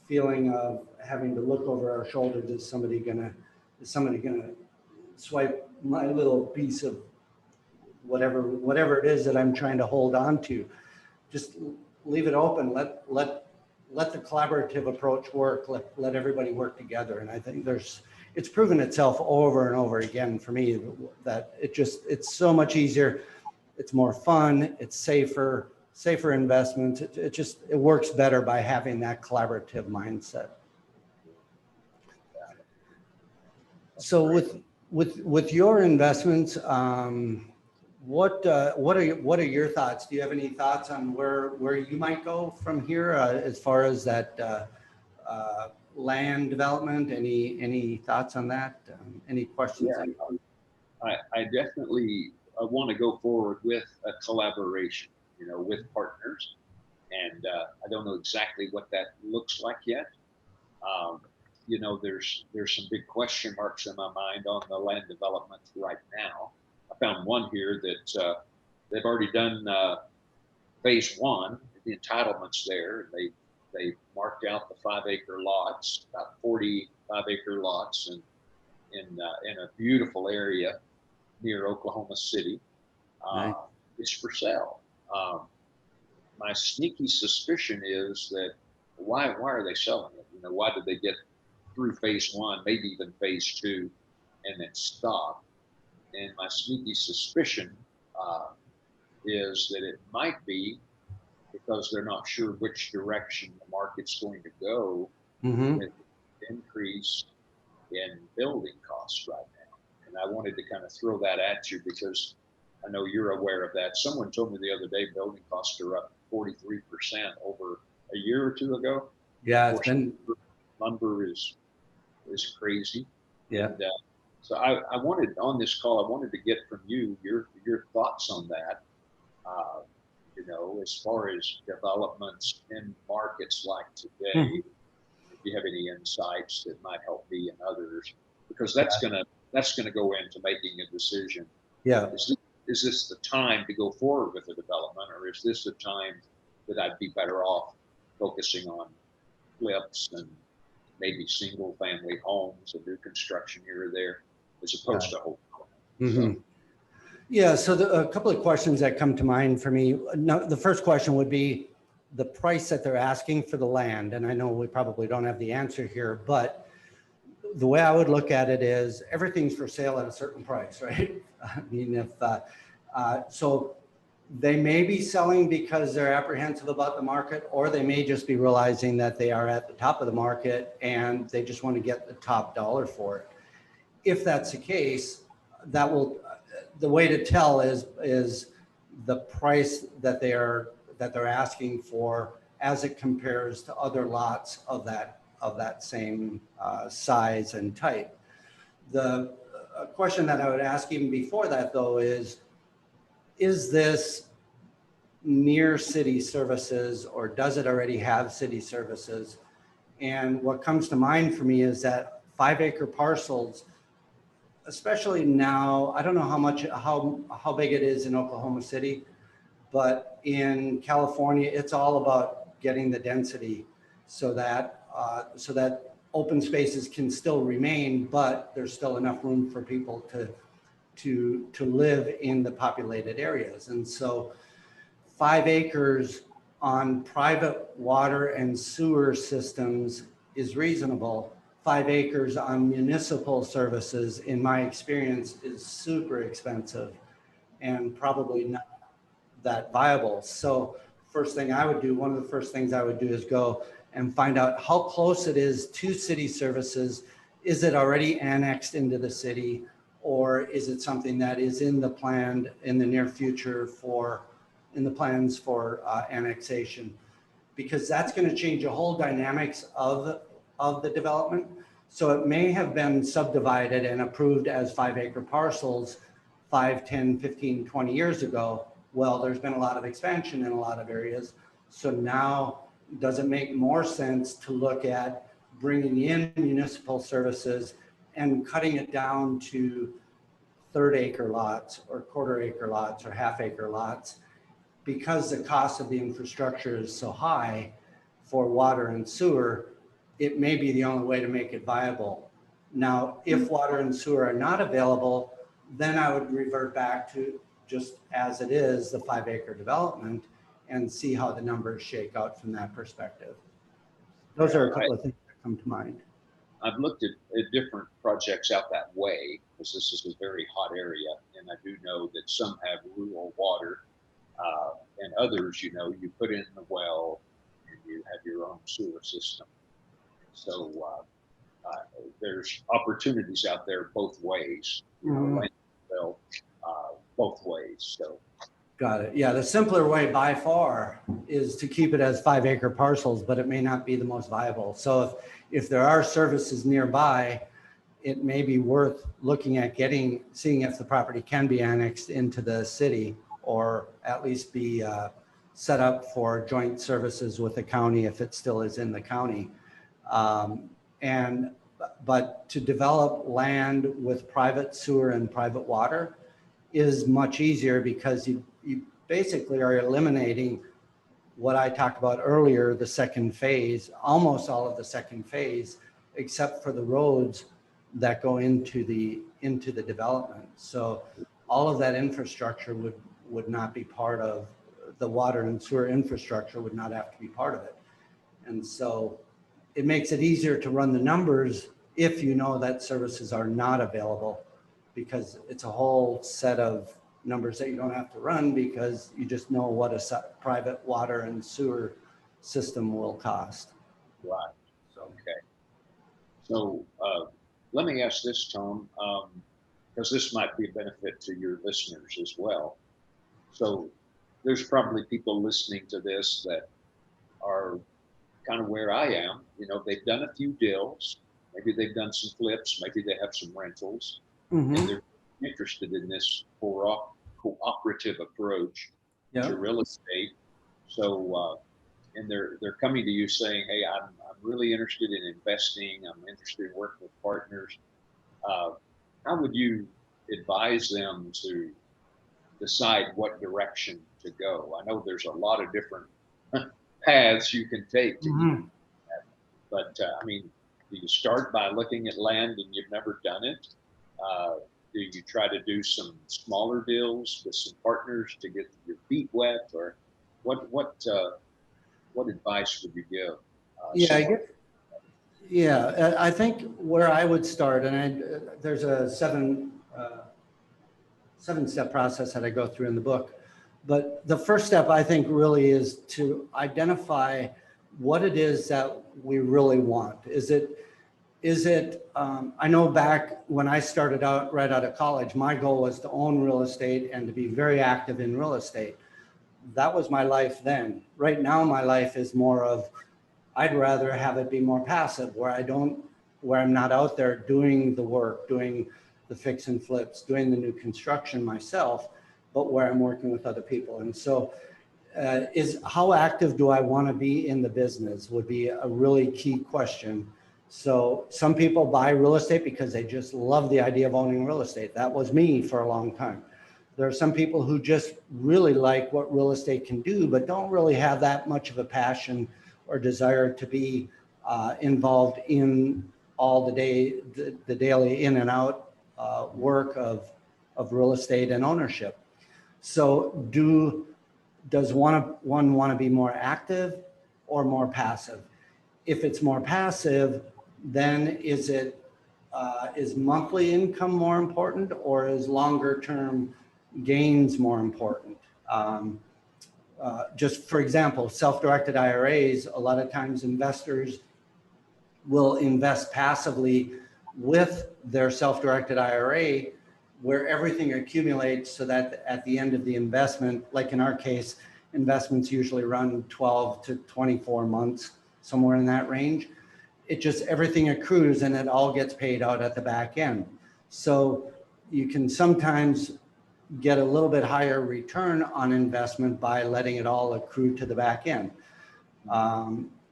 feeling of having to look over our shoulder. Is somebody gonna swipe my little piece of whatever it is that I'm trying to hold on to? Just leave it open. Let the collaborative approach work. Let everybody work together. And I think it's proven itself over and over again for me that it's so much easier. It's more fun. It's safer investments. It works better by having that collaborative mindset. So with your investments, what are your thoughts? Do you have any thoughts on where you might go from here as far as that land development? Any thoughts on that? Any questions? Yeah, I definitely want to go forward with a collaboration, you know, with partners. And I don't know exactly what that looks like yet. You know, there's some big question marks in my mind on the land development right now. I found one here that they've already done phase one, the entitlements there. They marked out the 5-acre lots, about 40 5-acre lots, and in a beautiful area near Oklahoma City. Nice. It's for sale. My sneaky suspicion is that why are they selling it? You know, why did they get through phase one, maybe even phase two, and then stop? And my sneaky suspicion is that it might be because they're not sure which direction the market's going to go Mm-hmm. with the increase in building costs right now. And I wanted to kind of throw that at you because I know you're aware of that. Someone told me the other day building costs are up 43% over a year or two ago. Yeah, it's been. Lumber is crazy. Yeah. And so I wanted on this call, I wanted to get from you your thoughts on that. You know, as far as developments in markets like today, Mm-hmm. if you have any insights that might help me and others, because that's gonna go into making a decision. Yeah. Is this the time to go forward with the development, or is this the time that I'd be better off focusing on flips and maybe single family homes and new construction here or there, as opposed to home? Mm-hmm. Yeah, so a couple of questions that come to mind for me. No, the first question would be the price that they're asking for the land. And I know we probably don't have the answer here, but the way I would look at it is everything's for sale at a certain price, right? I mean, so they may be selling because they're apprehensive about the market, or they may just be realizing that they are at the top of the market and they just want to get the top dollar for it. If that's the case, the way to tell is the price that they're asking for as it compares to other lots of that same size and type. The question that I would ask even before that, though, is this near city services, or does it already have city services? And what comes to mind for me is that 5-acre parcels, especially now, I don't know how big it is in Oklahoma City, but in California, it's all about getting the density so that open spaces can still remain, but there's still enough room for people to live in the populated areas. And so 5 acres on private water and sewer systems is reasonable. 5 acres on municipal services, in my experience, is super expensive and probably not that viable. So one of the first things I would do is go and find out how close it is to city services. Is it already annexed into the city, or is it something that is in the near future in the plans for annexation? Because that's going to change the whole dynamics of the development. So it may have been subdivided and approved as 5-acre parcels 5, 10, 15, 20 years ago. Well, there's been a lot of expansion in a lot of areas. So now, does it make more sense to look at bringing in municipal services and cutting it down to 1/3-acre lots or 1/4-acre lots or 1/2-acre lots? Because the cost of the infrastructure is so high for water and sewer, it may be the only way to make it viable. Now, if water and sewer are not available, then I would revert back to just as it is, the 5-acre development, and see how the numbers shake out from that perspective. Those are a couple of things that come to mind. I've looked at different projects out that way, because this is a very hot area, and I do know that some have rural water, and others, you put in the well and you have your own sewer system. So there's opportunities out there both ways, both ways. So. Got it. Yeah, the simpler way by far is to keep it as 5-acre parcels, but it may not be the most viable. So if there are services nearby, it may be worth looking at seeing if the property can be annexed into the city, or at least be set up for joint services with the county if it still is in the county. But to develop land with private sewer and private water is much easier, because you basically are eliminating what I talked about earlier, the second phase, almost all of the second phase, except for the roads that go into the development. So all of that infrastructure would not be part of the water and sewer infrastructure, would not have to be part of it. And so it makes it easier to run the numbers if you know that services are not available, because it's a whole set of numbers that you don't have to run, because you just know what a private water and sewer system will cost. Right. Okay. So let me ask this, Tom, because this might be a benefit to your listeners as well. So there's probably people listening to this that are kind of where I am. They've done a few deals. Maybe they've done some flips. Maybe they have some rentals. Mm-hmm. And they're interested in this cooperative approach to real estate. So, and they're coming to you saying, "Hey, I'm really interested in investing. I'm interested in working with partners." How would you advise them to decide what direction to go? I know there's a lot of different paths you can take to Mm-hmm. that, but do you start by looking at land and you've never done it? Do you try to do some smaller deals with some partners to get your feet wet, or what advice would you give? I think where I would start, and there's a seven-step process that I go through in the book, but the first step I think really is to identify what it is that we really want. Is it, I know back when I started out right out of college, my goal was to own real estate and to be very active in real estate. That was my life then. Right now, my life is more of, I'd rather have it be more passive, where I'm not out there doing the work, doing the fix and flips, doing the new construction myself, but where I'm working with other people. And so how active do I want to be in the business would be a really key question. So some people buy real estate because they just love the idea of owning real estate. That was me for a long time. There are some people who just really like what real estate can do, but don't really have that much of a passion or desire to be involved in all the daily in and out work of real estate and ownership. So does one want to be more active or more passive? If it's more passive, then is monthly income more important, or is longer term gains more important? Just for example, self-directed IRAs, a lot of times investors will invest passively with their self-directed IRA, where everything accumulates so that at the end of the investment, like in our case, investments usually run 12 to 24 months, somewhere in that range. It just, everything accrues and it all gets paid out at the back end. So you can sometimes get a little bit higher return on investment by letting it all accrue to the back end.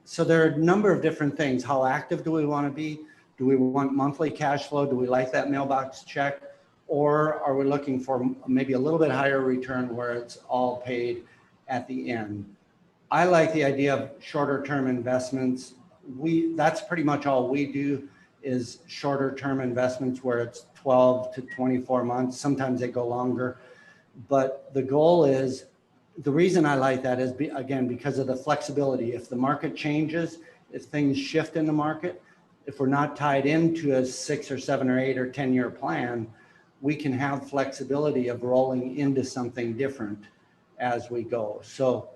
So there are a number of different things. How active do we want to be? Do we want monthly cash flow? Do we like that mailbox check? Or are we looking for maybe a little bit higher return where it's all paid at the end? I like the idea of shorter term investments. That's pretty much all we do, is shorter term investments where it's 12 to 24 months. Sometimes they go longer. But the goal is, the reason I like that is, again, because of the flexibility. If the market changes, if things shift in the market, if we're not tied into a 6 or 7 or 8 or 10-year plan, we can have flexibility of rolling into something different as we go. So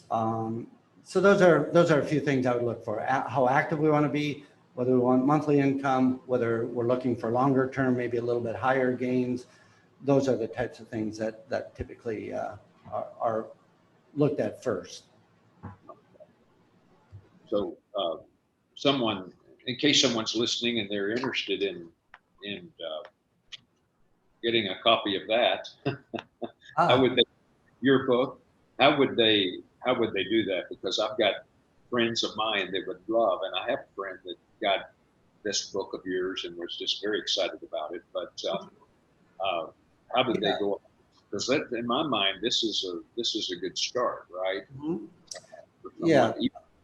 those are a few things I would look for. How active we want to be, whether we want monthly income, whether we're looking for longer term, maybe a little bit higher gains. Those are the types of things that typically are looked at first. So someone, in case someone's listening and they're interested in getting a copy of that, how would they, your book, how would they do that? Because I've got friends of mine that would love, and I have a friend that got this book of yours and was just very excited about it. But how did they go? Because in my mind, this is a good start, right? Mm-hmm. Yeah.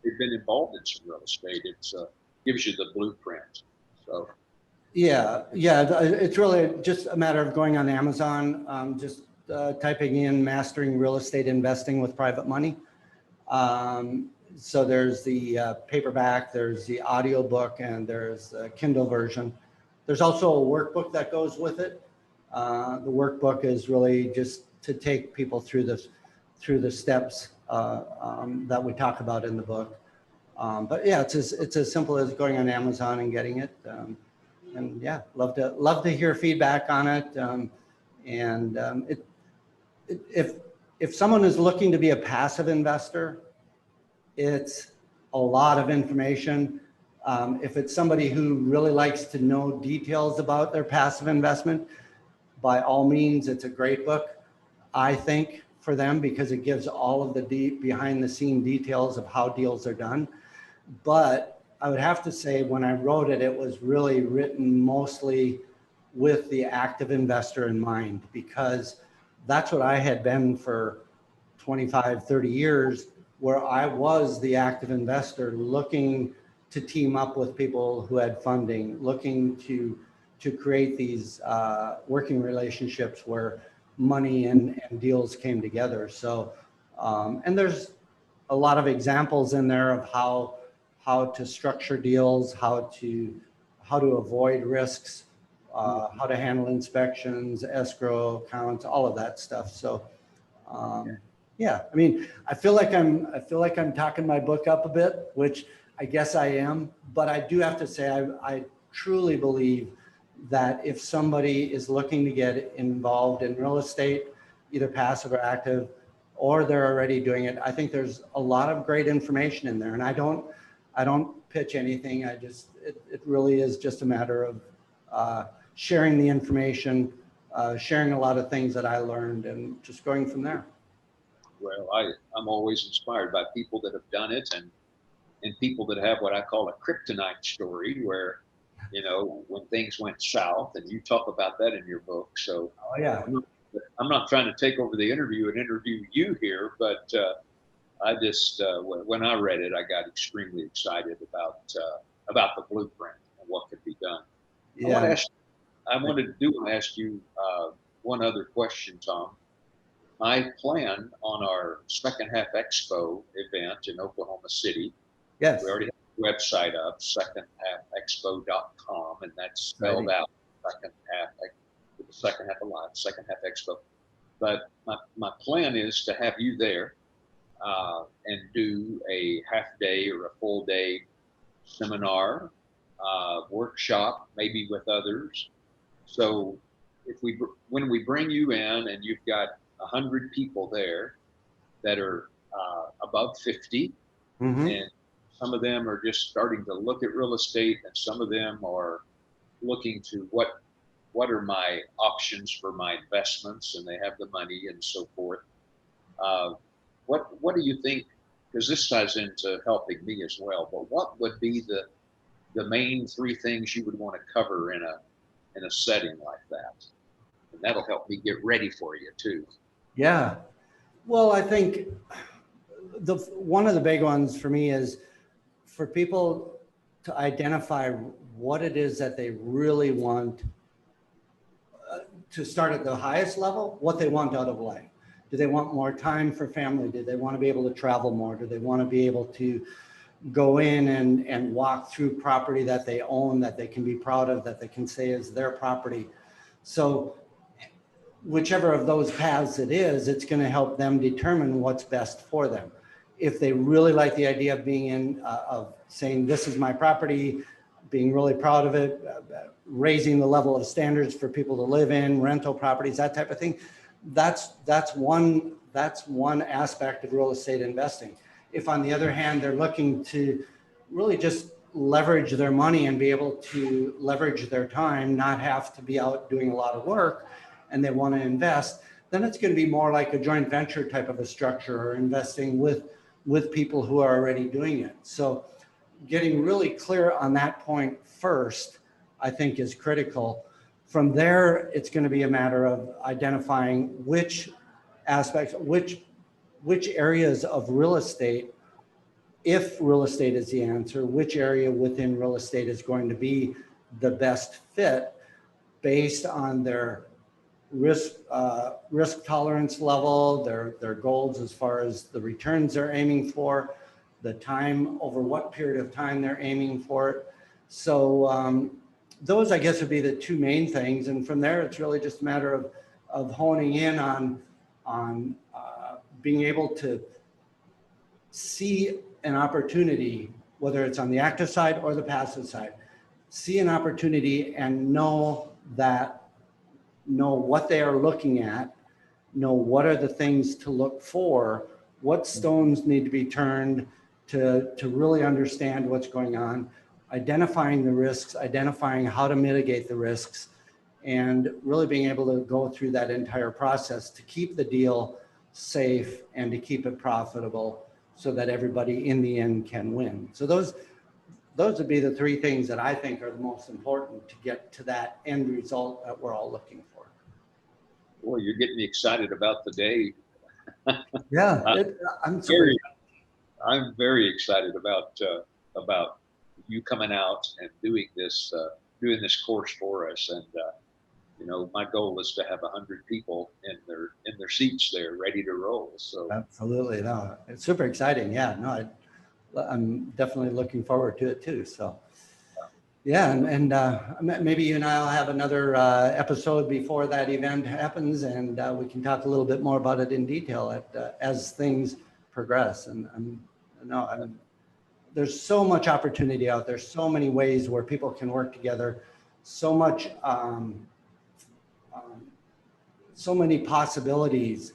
They've been involved in some real estate. It gives you the blueprint. So. Yeah. It's really just a matter of going on Amazon, just typing in "Mastering Real Estate Investing with Private Money." So there's the paperback, there's the audio book, and there's a Kindle version. There's also a workbook that goes with it. The workbook is really just to take people through the steps that we talk about in the book. But yeah, it's as simple as going on Amazon and getting it. And yeah, love to hear feedback on it. If someone is looking to be a passive investor, it's a lot of information. If it's somebody who really likes to know details about their passive investment, by all means, it's a great book, I think, for them, because it gives all of the deep behind the scene details of how deals are done. But I would have to say, when I wrote it, it was really written mostly with the active investor in mind, because that's what I had been for 25, 30 years, where I was the active investor looking to team up with people who had funding, looking to create these working relationships where money and deals came together. So, and there's a lot of examples in there of how to structure deals, how to avoid risks, how to handle inspections, escrow accounts, all of that stuff. So, yeah, I mean, I feel like I'm talking my book up a bit, which I guess I am, but I do have to say, I truly believe that if somebody is looking to get involved in real estate, either passive or active, or they're already doing it, I think there's a lot of great information in there. And I don't pitch anything. It really is just a matter of sharing the information, sharing a lot of things that I learned, and just going from there. Well, I'm always inspired by people that have done it, and and people that have what I call a kryptonite story, where, you know, when things went south, and you talk about that in your book. So Oh, yeah. I'm not trying to take over the interview and interview you here, but I just when I read it, I got extremely excited about the blueprint and what could be done. Yeah. I wanted to do ask you one other question, Tom. My plan on our second half expo event in Oklahoma City, Yes. we already have the website up, secondhalfexpo.com, and that's spelled Exciting. out second half with the second half alive, second half expo. But my plan is to have you there and do a half day or a full day seminar, workshop, maybe with others. So when we bring you in and you've got 100 people there that are above 50, Mm-hmm. and some of them are just starting to look at real estate, and some of them are looking to what are my options for my investments, and they have the money and so forth. Uh, what do you think? Because this ties into helping me as well. But what would be the main three things you would want to cover in a setting like that? And that'll help me get ready for you too. Yeah. Well, I think one of the big ones for me is for people to identify what it is that they really want to start at the highest level, what they want out of life. Do they want more time for family? Do they want to be able to travel more? Do they want to be able to go in and walk through property that they own, that they can be proud of, that they can say is their property? So whichever of those paths it is, it's going to help them determine what's best for them. If they really like the idea of being of saying, this is my property, being really proud of it, raising the level of standards for people to live in, rental properties, that type of thing, that's one aspect of real estate investing. If on the other hand, they're looking to really just leverage their money and be able to leverage their time, not have to be out doing a lot of work, and they want to invest, then it's going to be more like a joint venture type of a structure, or investing with people who are already doing it. So getting really clear on that point first, I think, is critical. From there, it's going to be a matter of identifying which aspects, which areas of real estate, if real estate is the answer, which area within real estate is going to be the best fit based on their risk tolerance level, their goals as far as the returns they're aiming for, the time, over what period of time they're aiming for it. So those, I guess, would be the two main things. And from there, it's really just a matter of honing in on being able to see an opportunity, whether it's on the active side or the passive side, see an opportunity and know what they are looking at, know what are the things to look for, what stones need to be turned to really understand what's going on, identifying the risks, identifying how to mitigate the risks, and really being able to go through that entire process to keep the deal safe and to keep it profitable so that everybody in the end can win. So those would be the three things that I think are the most important to get to that end result that we're all looking for. Boy, you're getting me excited about the day. Yeah, I'm super. I'm very excited about you coming out and doing this course for us. And you know, my goal is to have 100 people in their seats there, ready to roll. So Absolutely, no, it's super exciting. Yeah, no, I'm definitely looking forward to it too. So yeah, and maybe you and I'll have another episode before that event happens, and we can talk a little bit more about it in detail as things progress. And there's so much opportunity out there, so many ways where people can work together, so many possibilities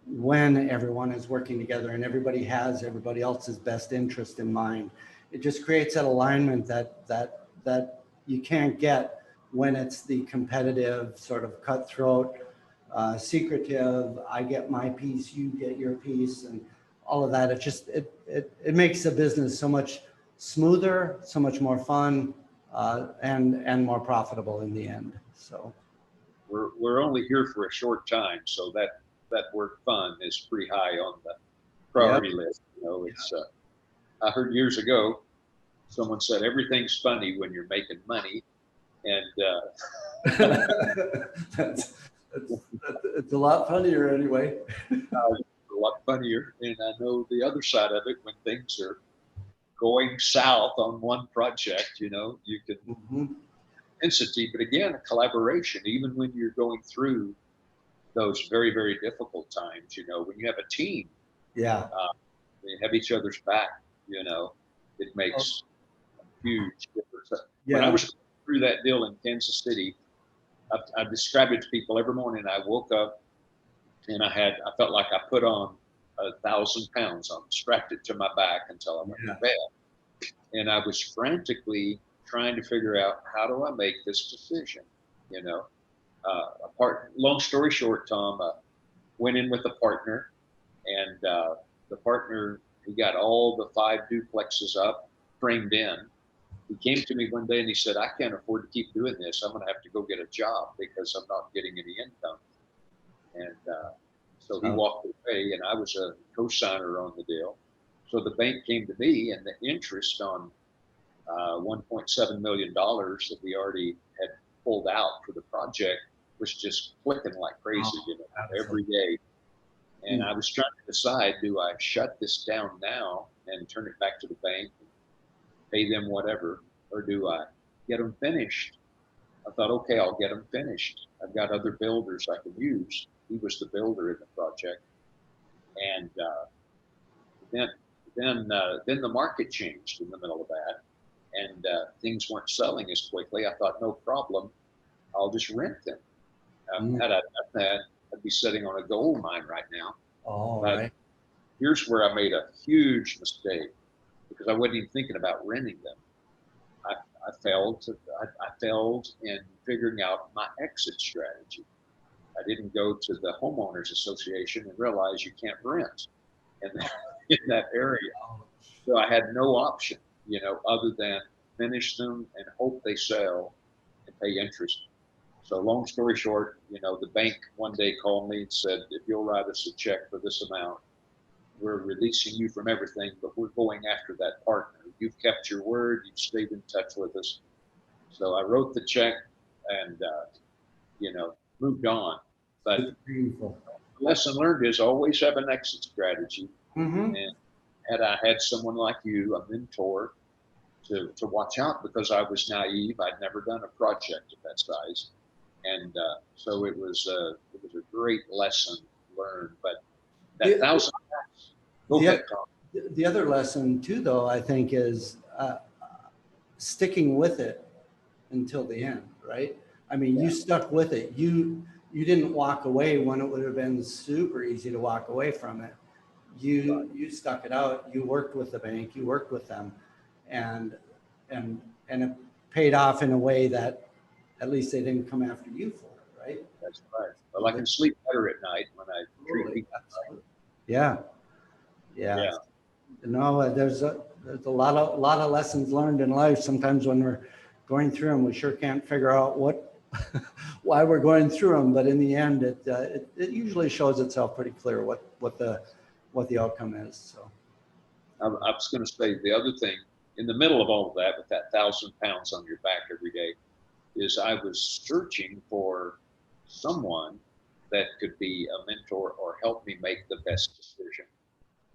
when everyone is working together and everybody has everybody else's best interest in mind. It just creates that alignment that you can't get when it's the competitive, sort of cutthroat, secretive, I get my piece, you get your piece, and all of that. It it makes the business so much smoother, so much more fun, and more profitable in the end. So We're only here for a short time, so that word fun is pretty high on the priority list. You know, it's I heard years ago someone said everything's funny when you're making money, and it's a lot funnier anyway. a lot funnier. And I know the other side of it, when things are going south on one project, you know, you can intensity, but again, collaboration, even when you're going through those very, very difficult times, you know, when you have a team, Yeah. they have each other's back, you know, it makes a huge difference. Yeah. When I was through that deal in Kansas City, I described it to people every morning. I woke up and I felt like I put on 1,000 pounds. I'm strapped it to my back until I went to bed. And I was frantically trying to figure out, how do I make this decision? You know, long story short, Tom, went in with a partner, and the partner, he got all the 5 duplexes up, framed in. He came to me one day and he said, I can't afford to keep doing this. I'm going to have to go get a job because I'm not getting any income. And so he walked away, and I was a co-signer on the deal. So the bank came to me, and the interest on $1.7 million that we already had pulled out for the project was just clicking like crazy, you know, every day. And I was trying to decide, do I shut this down now and turn it back to the bank and pay them whatever, or do I get them finished? I thought, okay, I'll get them finished. I've got other builders I can use. He was the builder in the project. And then the market changed in the middle of that, and things weren't selling as quickly. I thought, no problem, I'll just rent them. Had I done that, I'd be sitting on a gold mine right now. But here's where I made a huge mistake, because I wasn't even thinking about renting them. I failed in figuring out my exit strategy. I didn't go to the homeowners association and realize you can't rent in that area. So I had no option, you know, other than finish them and hope they sell and pay interest. So long story short, you know, the bank one day called me and said, if you'll write us a check for this amount, we're releasing you from everything, but we're going after that partner. You've kept your word. You've stayed in touch with us. So I wrote the check and, you know, moved on. But the lesson learned is always have an exit strategy. And had I had someone like you, a mentor, to watch out, because I was naive. I'd never done a project of that size. And so it was a great lesson learned. But that 1,000 pounds, go ahead, Tom. The other lesson too, though, I think, is sticking with it until the end, right? I mean, you stuck with it. You didn't walk away when it would have been super easy to walk away from it. You stuck it out. You worked with the bank. You worked with them, and it paid off in a way that at least they didn't come after you for it, right? That's right. Well, I can sleep better at night when I treat people. Yeah. No, there's a lot of lessons learned in life. Sometimes when we're going through them, we sure can't figure out why we're going through them. But in the end, it usually shows itself pretty clear what the outcome is. So I was going to say the other thing in the middle of all of that, with that 1,000 pounds on your back every day, is I was searching for someone that could be a mentor or help me make the best decision.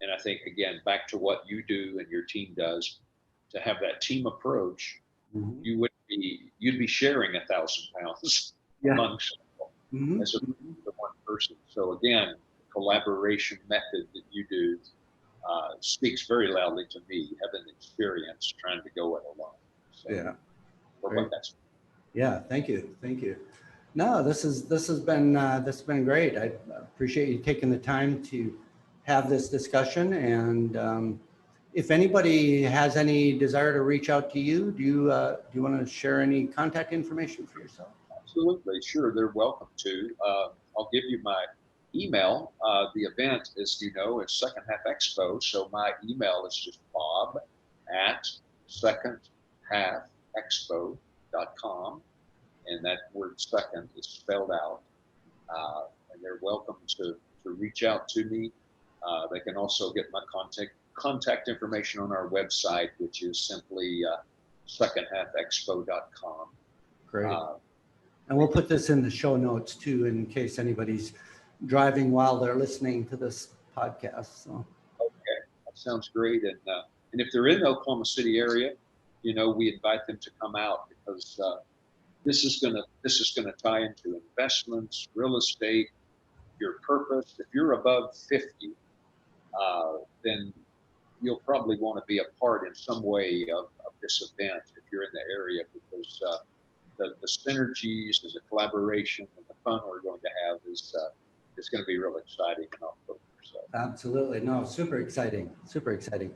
And I think, again, back to what you do and your team does, to have that team approach, you'd be sharing 1,000 pounds amongst as a one person. So again, the collaboration method that you do speaks very loudly to me, having experience trying to go it alone. So, thank you. No, this has been great. I appreciate you taking the time to have this discussion. And if anybody has any desire to reach out to you, do you want to share any contact information for yourself? Absolutely, sure. They're welcome to. I'll give you my email. The event, as you know, is Second Half Expo. So my email is just bob@secondhalfexpo.com. And that word second is spelled out. And they're welcome to reach out to me. They can also get my contact information on our website, which is simply secondhalfexpo.com. Great. And we'll put this in the show notes too, in case anybody's driving while they're listening to this podcast. So. Okay, that sounds great. And if they're in the Oklahoma City area, we invite them to come out, because this is gonna tie into investments, real estate, your purpose. If you're above 50, then you'll probably want to be a part in some way of this event if you're in the area, because the synergies and the collaboration and the fun we're going to have is going to be real exciting in October. So. Absolutely. No, super exciting. Super exciting.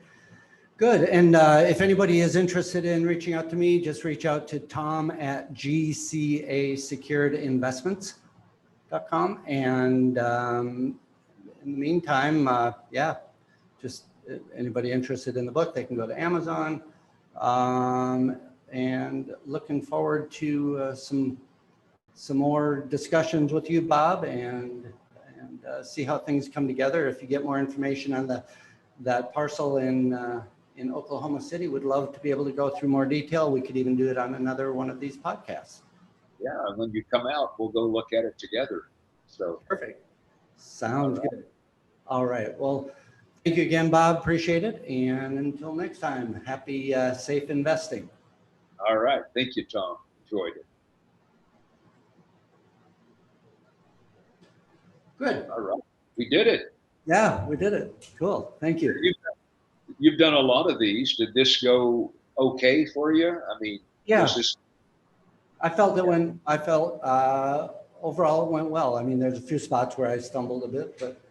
Good. And if anybody is interested in reaching out to me, just reach out to tom@gcasecuredinvestments.com. And in the meantime, just anybody interested in the book, they can go to Amazon. And looking forward to some more discussions with you, Bob, and see how things come together. If you get more information on that parcel in Oklahoma City, would love to be able to go through more detail. We could even do it on another one of these podcasts. Yeah, and when you come out, we'll go look at it together. So perfect. Sounds good. All right. Well, thank you again, Bob. Appreciate it. And until next time, happy, safe investing. All right. Thank you, Tom. Enjoyed it. Good. All right. We did it. Yeah, we did it. Cool. Thank you. You've done a lot of these. Did this go okay for you? I mean, yeah. I felt overall it went well. I mean, there's a few spots where I stumbled a bit, but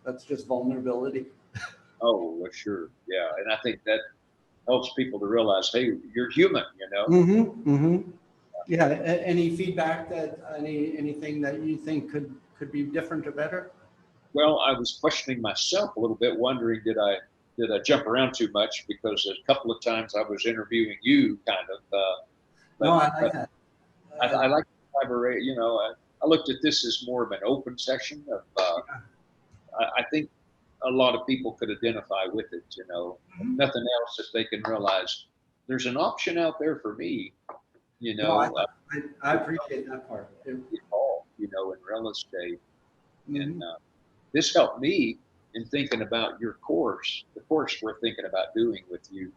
that's just vulnerability. Oh, well, sure. Yeah. And I think that helps people to realize, hey, you're human, Mm-hmm. Mm-hmm. Yeah. Any feedback anything that you think could be different or better? Well, I was questioning myself a little bit, wondering, did I jump around too much? Because a couple of times I was interviewing you, kind of. No, I like that. I like to collaborate. I looked at this as more of an open section of. I think a lot of people could identify with it. Mm-hmm. Nothing else, if they can realize there's an option out there for me. No, I appreciate that part. In real estate, mm-hmm. and this helped me in thinking about your course, the course we're thinking about doing with you,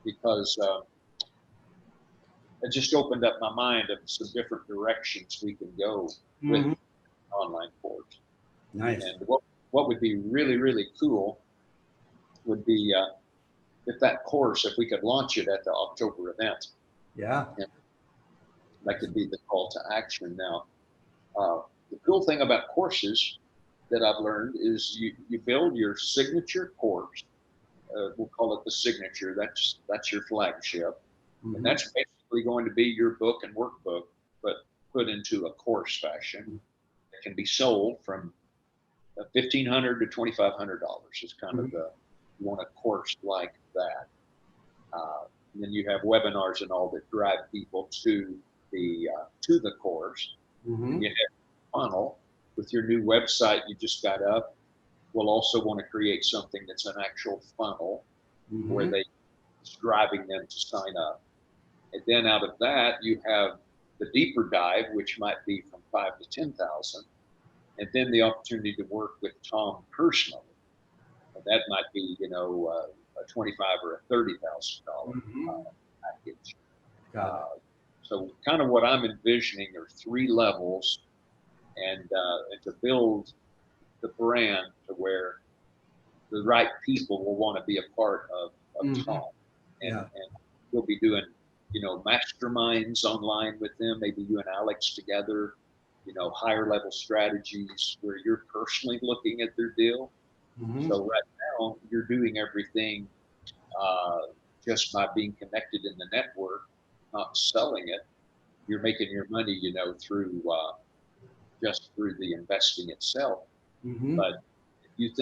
because it just opened up my mind of some different directions we can go with Mm-hmm. online course. Nice. And what would be really, really cool would be if that course, if we could launch it at the October event. Yeah. And that could be the call to action. Now, the cool thing about courses that I've learned is you build your signature course. We'll call it the signature. That's your flagship. Mm-hmm. And that's basically going to be your book and workbook, but put into a course fashion. It can be sold from $1,500 to $2,500 is kind of you want a course like that. And then you have webinars and all that drive people to the course. Mm-hmm. And you have a funnel with your new website you just got up. We'll also want to create something that's an actual funnel Mm-hmm. where it's driving them to sign up. And then out of that, you have the deeper dive, which might be from 5,000 to 10,000, and then the opportunity to work with Tom personally. And that might be, a $25,000 or a $30,000 package. So kind of what I'm envisioning are 3 levels, and to build the brand to where the right people will want to be a part of Tom. And we'll be doing, masterminds online with them, maybe you and Alex together, higher level strategies where you're personally looking at their deal. Mm-hmm. So right now you're doing everything just by being connected in the network, not selling it. You're making your money, through just through the investing itself. Mhm. But if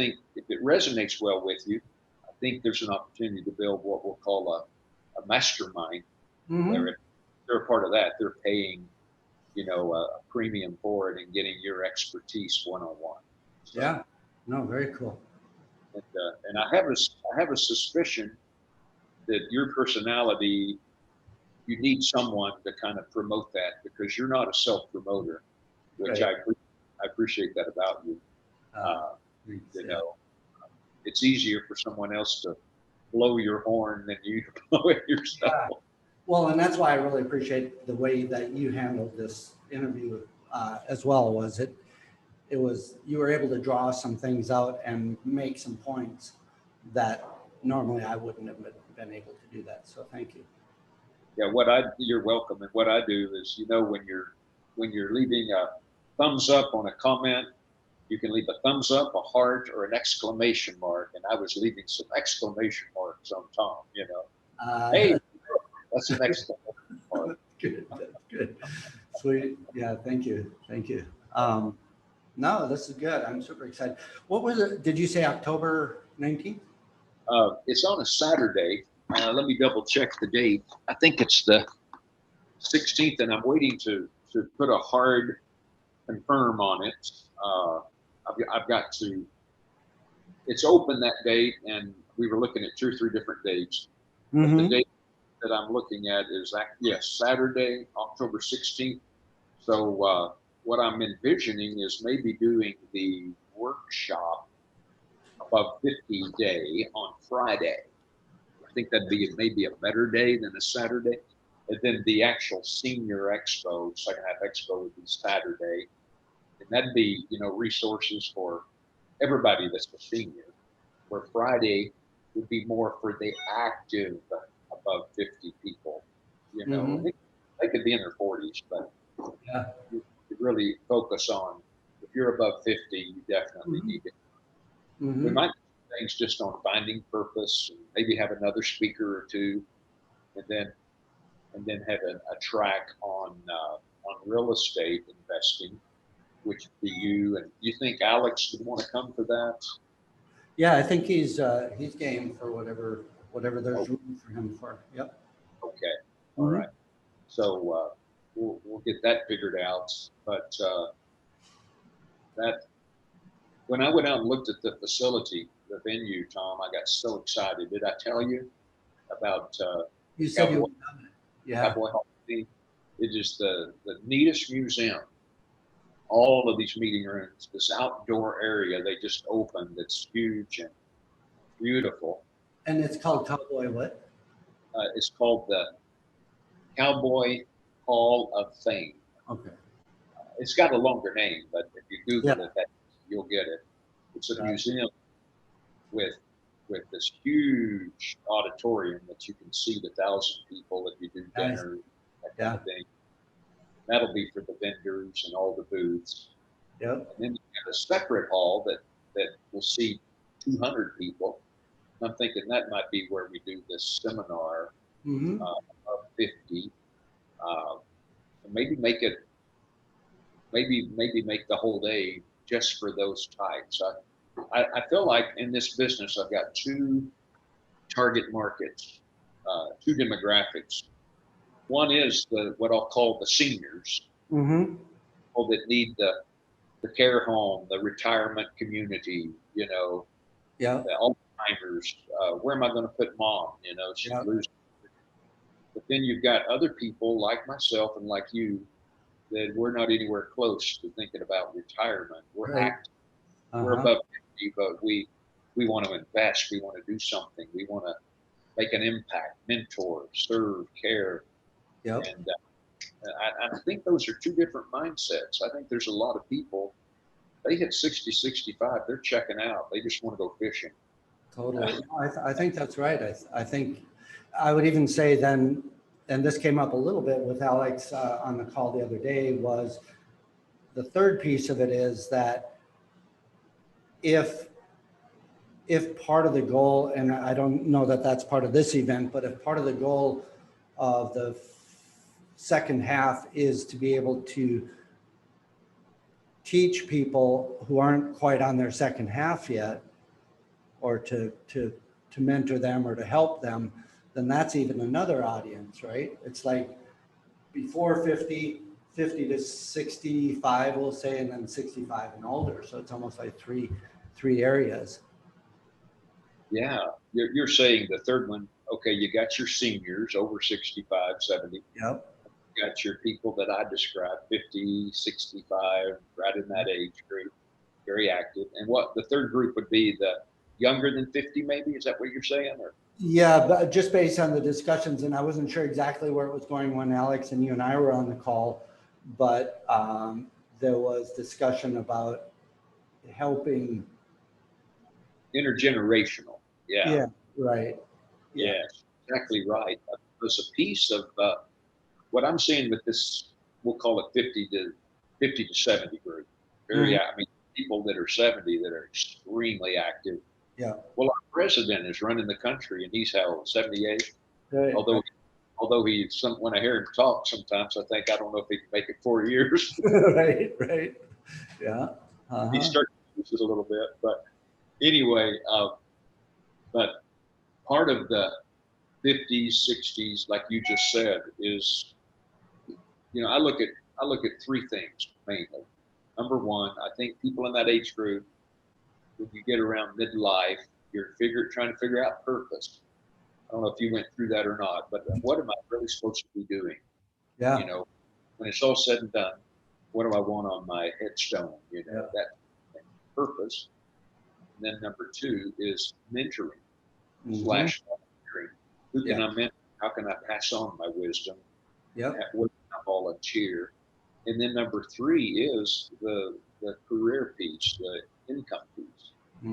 it resonates well with you, I think there's an opportunity to build what we'll call a mastermind, Mhm. where if they're a part of that, they're paying, a premium for it and getting your expertise one-on-one. So, Yeah. No, very cool. and I have a suspicion that your personality, you need someone to kind of promote that, because you're not a self-promoter, which Right. I appreciate that about you. Thanks, You yeah. know, it's easier for someone else to blow your horn than you to blow it yourself. Yeah. Well, and that's why I really appreciate the way that you handled this interview as well. It was you were able to draw some things out and make some points that normally I wouldn't have been able to do that. So thank you. Yeah, you're welcome. And what I do is, when you're leaving a thumbs up on a comment, you can leave a thumbs up, a heart, or an exclamation mark. And I was leaving some exclamation marks on Tom. Hey, that's an exclamation mark. Good. That's good. Sweet. Yeah. Thank you. Thank you. No, this is good. I'm super excited. What was it? Did you say October 19th? It's on a Saturday. Let me double check the date. I think it's the 16th, and I'm waiting to put a hard confirm on it. I've got to. It's open that date, and we were looking at 2 or 3 different dates. But the date that I'm looking at is Saturday, October 16th. So what I'm envisioning is maybe doing the workshop above 50 day on Friday. I think that'd be maybe a better day than a Saturday. And then the actual senior expo, second half expo, would be Saturday. And that'd be, resources for everybody that's a senior, where Friday would be more for the active above 50 people. They could be in their 40s, but Yeah. you really focus on, if you're above 50, you definitely need it. We might do things just on finding purpose, and maybe have another speaker or two, and then have a track on real estate investing, which would be you. And you think Alex would want to come for that? Yeah, I think he's game for whatever there's room for him for. Yep. Okay. All right. So we'll get that figured out. But that when I went out and looked at the facility, the venue, Tom, I got so excited. Did I tell you about You said Cowboy, you. Yeah. Cowboy Hall? It is the neatest museum. All of these meeting rooms, this outdoor area they just opened, that's huge and beautiful. And it's called Cowboy what? It's called the Cowboy Hall of Fame. Okay. It's got a longer name, but if you Google Yeah. it, you'll get it. It's a Right. museum with this huge auditorium that you can seat 1,000 people if you do Nice. dinner, that kind of thing. That'll be for the vendors and all the booths. Yep. And then you have a separate hall that will seat 200 people. And I'm thinking that might be where we do this seminar of 50. And maybe make the whole day just for those types. I feel like in this business, I've got 2 target markets, 2 demographics. One is what I'll call the seniors, people that need the care home, the retirement community, Yeah. the Alzheimer's. Where am I going to put mom? She's losing. But then you've got other people like myself and like you that we're not anywhere close to thinking about retirement. We're Right. active. We're above 50, but we want to invest. We want to do something. We want to make an impact, mentor, serve, care. Yep. And I think those are 2 different mindsets. I think there's a lot of people, they hit 60, 65, they're checking out. They just want to go fishing. Totally. I think that's right. I think I would even say then, and this came up a little bit with Alex on the call the other day, was the third piece of it is that if part of the goal, and I don't know that that's part of this event, but if part of the goal of the second half is to be able to teach people who aren't quite on their second half yet, or to mentor them or to help them, then that's even another audience, right? It's like before 50 to 65, we'll say, and then 65 and older. So it's almost like three areas. Yeah, you're saying the third one, okay, you got your seniors over 65, 70. Yep. You got your people that I described, 50, 65, right in that age group, very active. And what the third group would be, the younger than 50, maybe? Is that what you're saying? Or Yeah, but just based on the discussions, and I wasn't sure exactly where it was going when Alex and you and I were on the call, but there was discussion about helping. intergenerational. Yeah. Yeah, right. Yeah. Yes, exactly right. There's a piece of what I'm seeing with this, we'll call it 50 to 70 group. Very, I mean, people that are 70 that are extremely active. Yeah. Well, our president is running the country, and he's how old? 78. Right. Although when I hear him talk, sometimes I think I don't know if he can make it 4 years. Right. Yeah. He starts to use it a little bit, but anyway, but part of the 50s, 60s, like you just said, is, I look at three things mainly. Number one, I think people in that age group, when you get around midlife, you're trying to figure out purpose. I don't know if you went through that or not, but what am I really supposed to be doing? Yeah. When it's all said and done, what do I want on my headstone? That purpose. And then number two is mentoring / mentoring. Who can I mentor? How can I pass on my wisdom? Yep. What can I volunteer? And then number three is the career piece, the income piece. I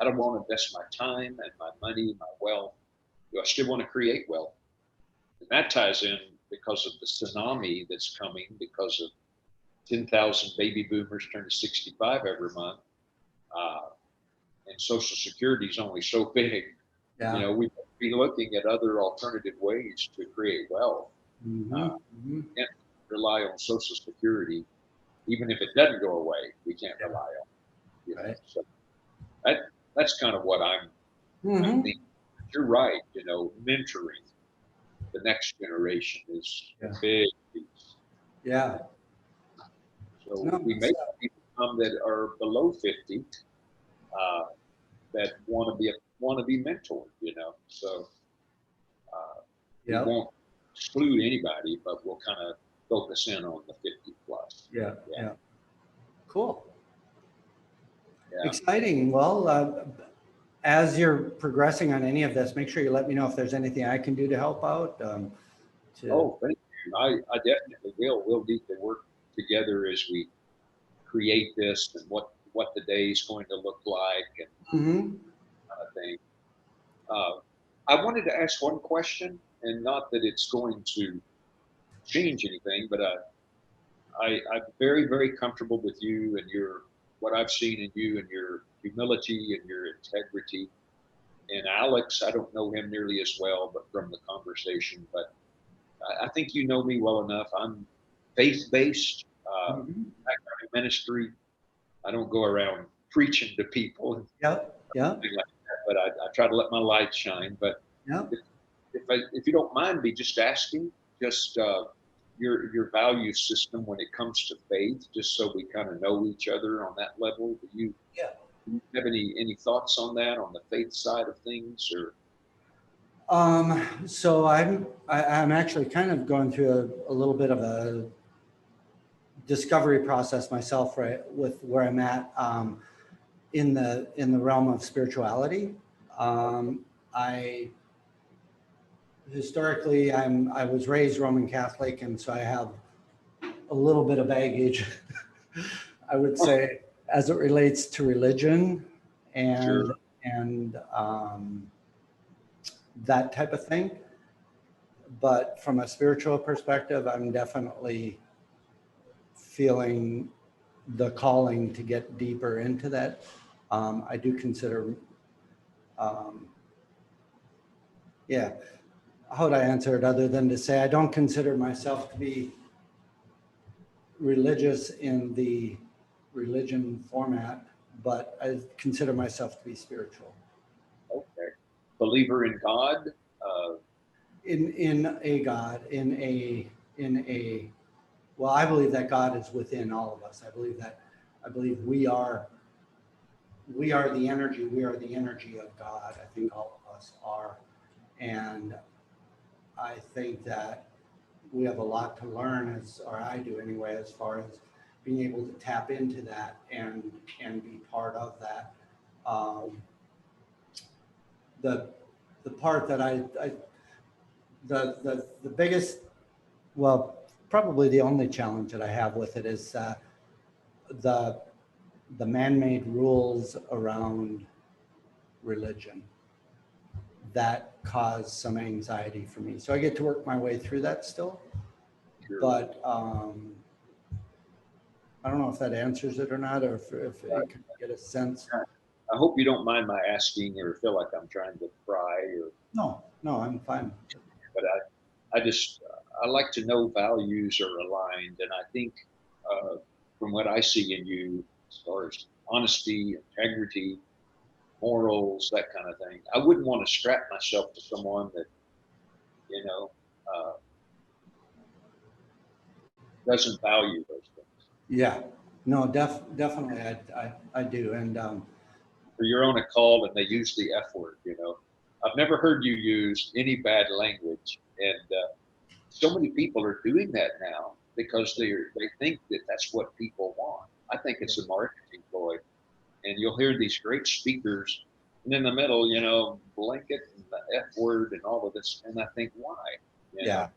don't want to invest my time and my money, my wealth. Do I still want to create wealth? And that ties in because of the tsunami that's coming, because of 10,000 baby boomers turning 65 every month. And Social Security is only so big. Yeah. We'd be looking at other alternative ways to create wealth. And rely on Social Security, even if it doesn't go away, we can't rely on. Right. So that's kind of what I'm thinking. You're right. Mentoring the next generation is a big piece. Yeah. So we may have people come that are below 50 that want to be mentored. So we won't exclude anybody, but we'll kind of focus in on the 50 plus. Yeah. Cool. Yeah. Exciting. Well, as you're progressing on any of this, make sure you let me know if there's anything I can do to help out. Thank you. I definitely will. We'll need to work together as we create this and what the day is going to look like and kind of thing. I wanted to ask one question, and not that it's going to change anything, but I'm very, very comfortable with you and what I've seen in you and your humility and your integrity. And Alex, I don't know him nearly as well, but from the conversation, but I think you know me well enough. I'm faith-based, background in ministry. I don't go around preaching to people. Yep. Like that, but I try to let my light shine. But if you don't mind me just asking, your value system when it comes to faith, just so we kind of know each other on that level. Do you have any thoughts on that, on the faith side of things, or? So I'm actually kind of going through a little bit of a discovery process myself, right, with where I'm at in the realm of spirituality. I was raised Roman Catholic, and so I have a little bit of baggage, I would say, as it relates to religion and that type of thing. But from a spiritual perspective, I'm definitely feeling the calling to get deeper into that. I do consider, how would I answer it other than to say I don't consider myself to be religious in the religion format, but I consider myself to be spiritual. Okay. Believer in God? In a God, well, I believe that God is within all of us. I believe we are the energy. We are the energy of God. I think all of us are. And I think that we have a lot to learn, or I do anyway, as far as being able to tap into that and be part of that. The part that the biggest, well, probably the only challenge that I have with it is the man-made rules around religion that cause some anxiety for me. So I get to work my way through that still, Sure. but I don't know if that answers it or not, or if it can get a sense. I hope you don't mind my asking or feel like I'm trying to pry or. No, I'm fine. But I like to know values are aligned, and I think from what I see in you, as far as honesty, integrity, morals, that kind of thing, I wouldn't want to strap myself to someone that doesn't value those things. Yeah, no, definitely, I do, and Or you're on a call and they use the F word. I've never heard you use any bad language, and so many people are doing that now because they think that that's what people want. I think it's a marketing ploy, and you'll hear these great speakers, and in the middle, blanket and the F word and all of this, and I think why? yeah.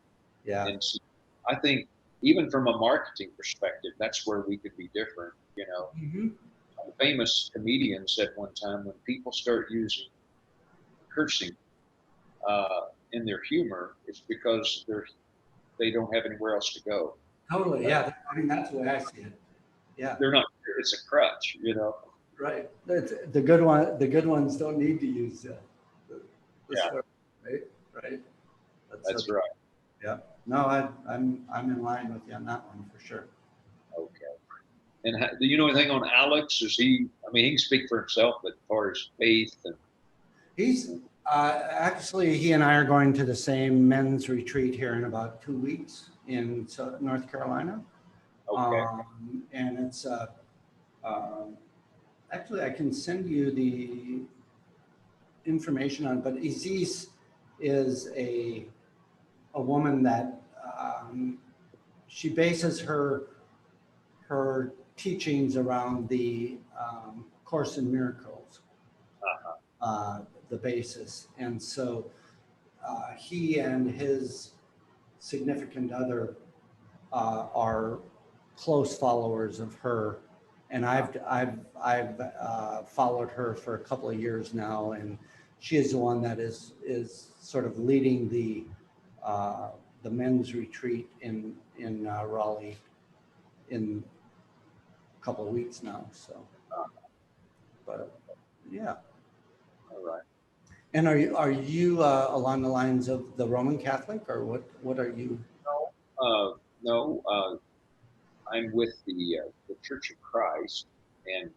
And so I think even from a marketing perspective, that's where we could be different. Mm-hmm. A famous comedian said one time, when people start using cursing in their humor, it's because they don't have anywhere else to go. Totally, yeah. I mean, that's the way I see it. Yeah, They're not. It's a crutch, right. The good ones don't need to use the Yeah. swear, right. That's okay. right. Yeah. No, I'm in line with you on that one for sure. Okay. And do you know anything on Alex? Is he? I mean, he can speak for himself, but as far as faith and He's actually, he and I are going to the same men's retreat here in about 2 weeks in North Carolina. okay, And it's actually, I can send you the information on, but Isis is a woman that she bases her teachings around the Course in Miracles, the basis. And so he and his significant other are close followers of her, and I've followed her for a couple of years now, and she is the one that is sort of leading the men's retreat in Raleigh in a couple of weeks now. So, but yeah. all right. And are you along the lines of the Roman Catholic, or what are you? No, I'm with the Church of Christ, and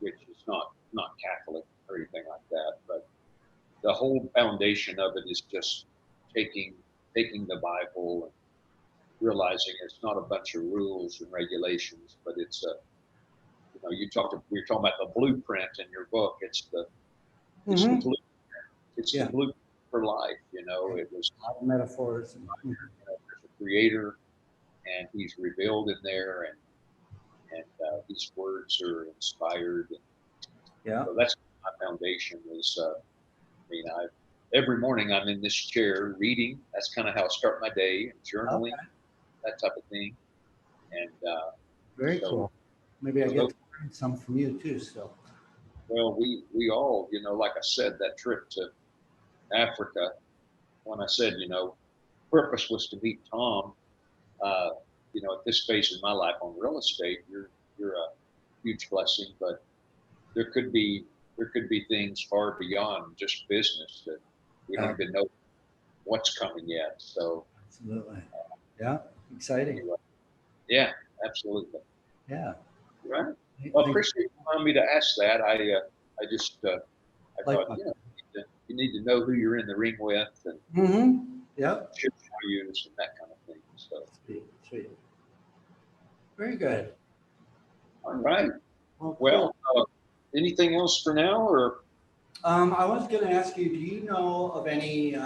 which is not Catholic or anything like that, but the whole foundation of it is just taking the Bible and realizing it's not a bunch of rules and regulations, but it's we were talking about the blueprint in your book. It's the Mhm. blueprint. It's Yeah. the blueprint for life. It was A lot of metaphors. there's a creator, and he's revealed in there, and these words are inspired. Yeah. So that's my foundation. Every morning I'm in this chair reading. That's kind of how I start my day, and journaling, that type of thing. And Very so, cool. Maybe I so get to learn some from you too. Still. well, we all, like I said, that trip to Africa, when I said, purpose was to meet Tom, at this phase in my life on real estate, you're a huge blessing, but there could be things far beyond just business that we don't even know what's coming yet. So Absolutely. Yeah. Exciting. anyway, Yeah, absolutely. Yeah. Right. Well, Thank- appreciate you allowing me to ask that. I just, I Like- thought, you need to know who you're in the ring with and Yep. chips values and that kind of thing. So, Sweet, sweet. Very good. all right. Well, Well, cool. anything else for now, or I was going to ask you, do you know of any,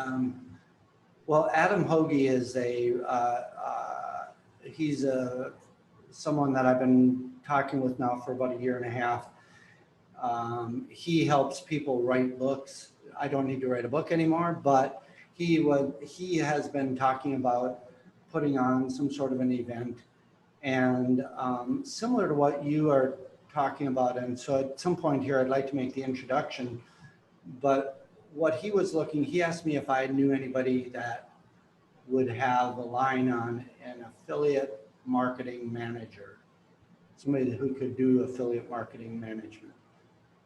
well, Adam Hoagie is he's someone that I've been talking with now for about a year and a half. He helps people write books. I don't need to write a book anymore, but he has been talking about putting on some sort of an event, and similar to what you are talking about. And so at some point here, I'd like to make the introduction. But what he was looking, he asked me if I knew anybody that would have a line on an affiliate marketing manager, somebody who could do affiliate marketing management.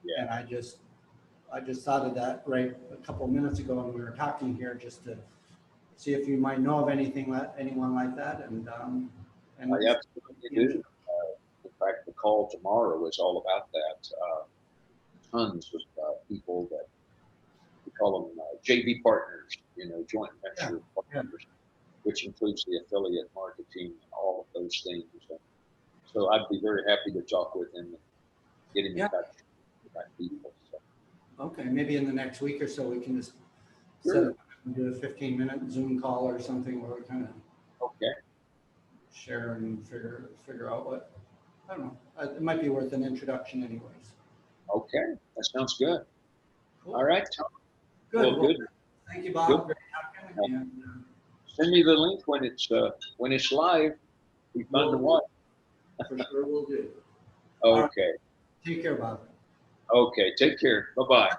Yeah. And I just thought of that right a couple of minutes ago when we were talking here, just to see if you might know of anyone like that. And I absolutely do. In fact, the call tomorrow is all about that. Tons of people that we call them JV partners, joint venture partners, which includes the affiliate marketing and all of those things. And so I'd be very happy to talk with him and get him in touch with that people. So. Okay, maybe in the next week or so we can just Sure. set up and do a 15-minute Zoom call or something where we kind of Okay. share and figure out what, I don't know. It might be worth an introduction anyways. Okay. That sounds good. Cool. All right, Tom. Good. Well, good. Thank you, Bob. Good. Great talking. And, Send me the link when it's live. We fun to watch. for sure we'll do. Okay. Take care, Bob. Okay. Take care. Bye-bye.